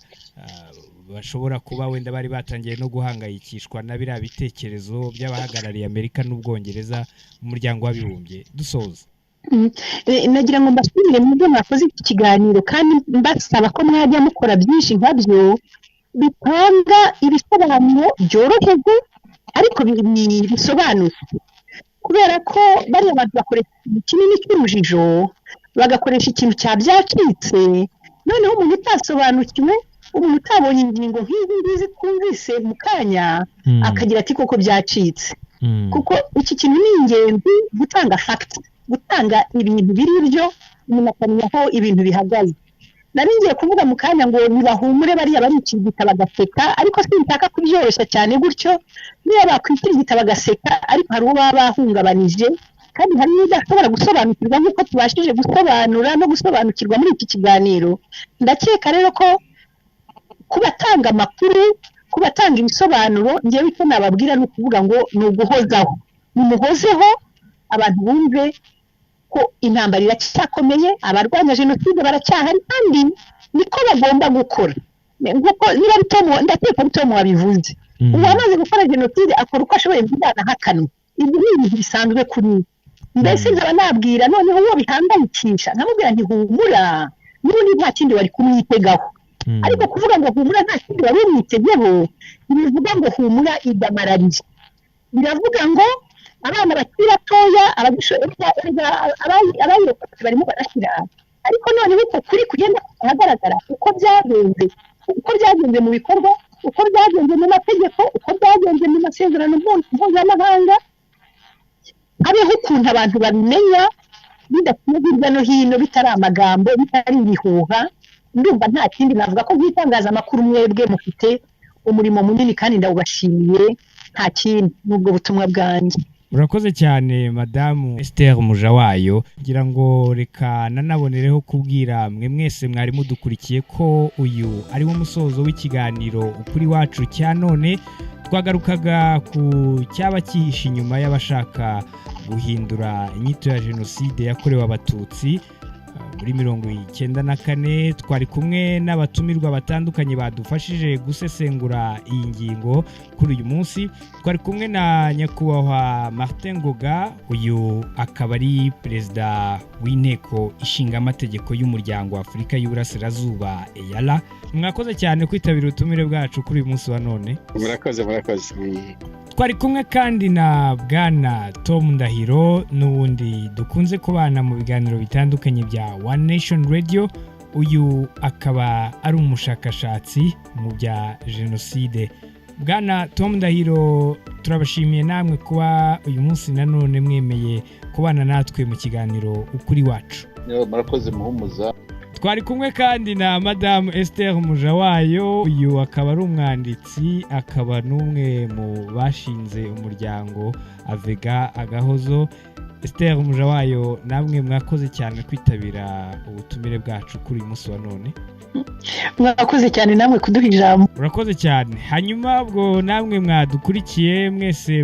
bashobora kuba wenda bari batangiye no guhangayikishwa na biriya bitekerezo by'abahagarariye Amerika n'Ubwongereza mu muryango w'abibumbye? Dusoza. Nagira ngo mbasubire mu byo mwakoze iki kiganiro, kandi mbasaba ko mwajya mukora byinshi nkabyo bitanga ibisobanuro byoroheje ariko bisobanutse, kubera ko bariya bantu bakoresha ikintu kinini cy'urujijo, bagakoresha ikintu byacitse, noneho umuntu utasobanukiwe, umuntu utabonye ingingo nk'izi ngizi twumvise mu kanya, akagira ati koko byacitse. Kuko iki kintu ni ingenzi, gutanga facts, gutanga ibintu biri byo, umuntu akamenya aho ibintu bihagaze. Nari ngiye kuvuga mu kanya ngo nibahumure bariya barikirigita bagaseka, ariko sinshaka kubyoroshya cyane gutyo. Niba bakwikirigita bagaseka, ariko hari uwo baba bahungabanije, kandi hari n'udashobora gusobanukirwa nk'uko tubashije gusobanura no gusobanukirwa muri iki kiganiro. Ndakeka rero ko kubatanga amakuru, kubatanga ibisobanuro, ngewe icyo nababwira ni ukuvuga ngo ni uguhozaho, nimuhozeho abantu bumve ko intambara iracyakomeye, abarwanya jenoside baracyahari, kandi niko bagomba gukora. Nk'uko niba ndakeka Tom wabivuze, uwamaze gukora jenoside akora uko ashoboye kujyana hakanwa. Ibyo ni ibintu bisanzwe kuri mbese nkaba nabwira noneho uwo bihangayikisha, nkamubwira nti humura, n'ubundi nta kindi wari kumwitegaho. Ariko kuvuga ngo humura nta kindi wari umwitegeho, bivuga ngo humura idamarariye. Biravuga ngo abana bakiri batoya, abayirokotse barimo barashyira, ariko noneho uko kuri kugenda kuhagaragara, uko byagenze mu bikorwa, uko byagenze mu mategeko, uko byagenze mu masezerano mpuzamahanga, habeho ukuntu abantu babimenya bidakuye hirya no hino, bitari amagambo, bitari ibihuha. Ndumva nta kindi navuga ko nk'itangazamakuru mwebwe mufite umurimo munini kandi ndawubashimiye, nta kindi, n'ubwo butumwa bwanjye. Murakoze cyane Madamu Esther Mujawayo. Ngira ngo reka nanabonereho kubwira mwe mwese mwari mudukurikiye ko uyu ari wo musozo w'ikiganiro Ukuri Wacu cya none. Twagarukaga ku cyaba cyihishe inyuma y'abashaka guhindura inyito ya jenoside yakorewe Abatutsi muri 1994 twari kumwe n'abatumirwa batandukanye badufashije gusesengura iyi ngingo kuri uyu munsi. Twari kumwe na nyakubahwa Martin Ngoga, uyu akaba ari perezida w'inteko ishinga amategeko y'umuryango wa Afurika y'Uburasirazuba EALA. Mwakoze cyane kwitabira ubutumire bwacu kuri uyu munsi wa none. Murakoze. Twari kumwe kandi na bwana Tom Ndahiro, n'ubundi dukunze kubana mu biganiro bitandukanye bya One Nation Radio. Uyu akaba ari umushakashatsi mu bya jenoside. Bwana Tom Ndahiro, turabashimiye namwe kuba uyu munsi nanone mwemeye kubana natwe mu kiganiro ukuri wacu. Murakoze Muhumuza. Twari kumwe kandi na Madame Esther Mujawayo, uyu akaba ari umwanditsi, akaba n'umwe mu bashinze umuryango Avega Agahozo. Esther Mujawayo, namwe mwakoze cyane kwitabira ubutumire bwacu kuri uyu munsi wa none. Mwakoze cyane namwe kuduha ijambo. Urakoze cyane. Hanyuma ubwo namwe mwadukurikiye mwese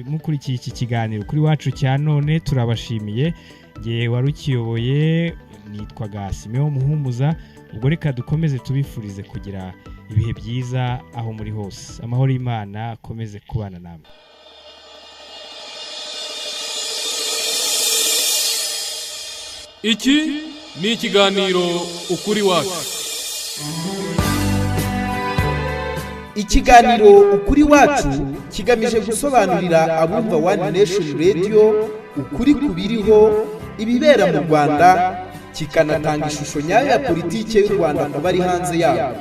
mukurikiye iki kiganiro kuri wacu cya none, turabashimiye. Nge warukiyoboye nitwaga Simeon Muhumuza. Ubwo reka dukomeze tubifurize kugira ibihe byiza aho muri hose. Amahoro y'Imana akomeze kubana namwe. Iki ni ikiganiro ukuri wacu. Ikiganiro ukuri wacu kigamije gusobanurira abumva One Nation Radio ukuri kubiriho ibibera mu Rwanda, kikanatanga ishusho nyayo ya politike y'u Rwanda ku bari hanze yabo.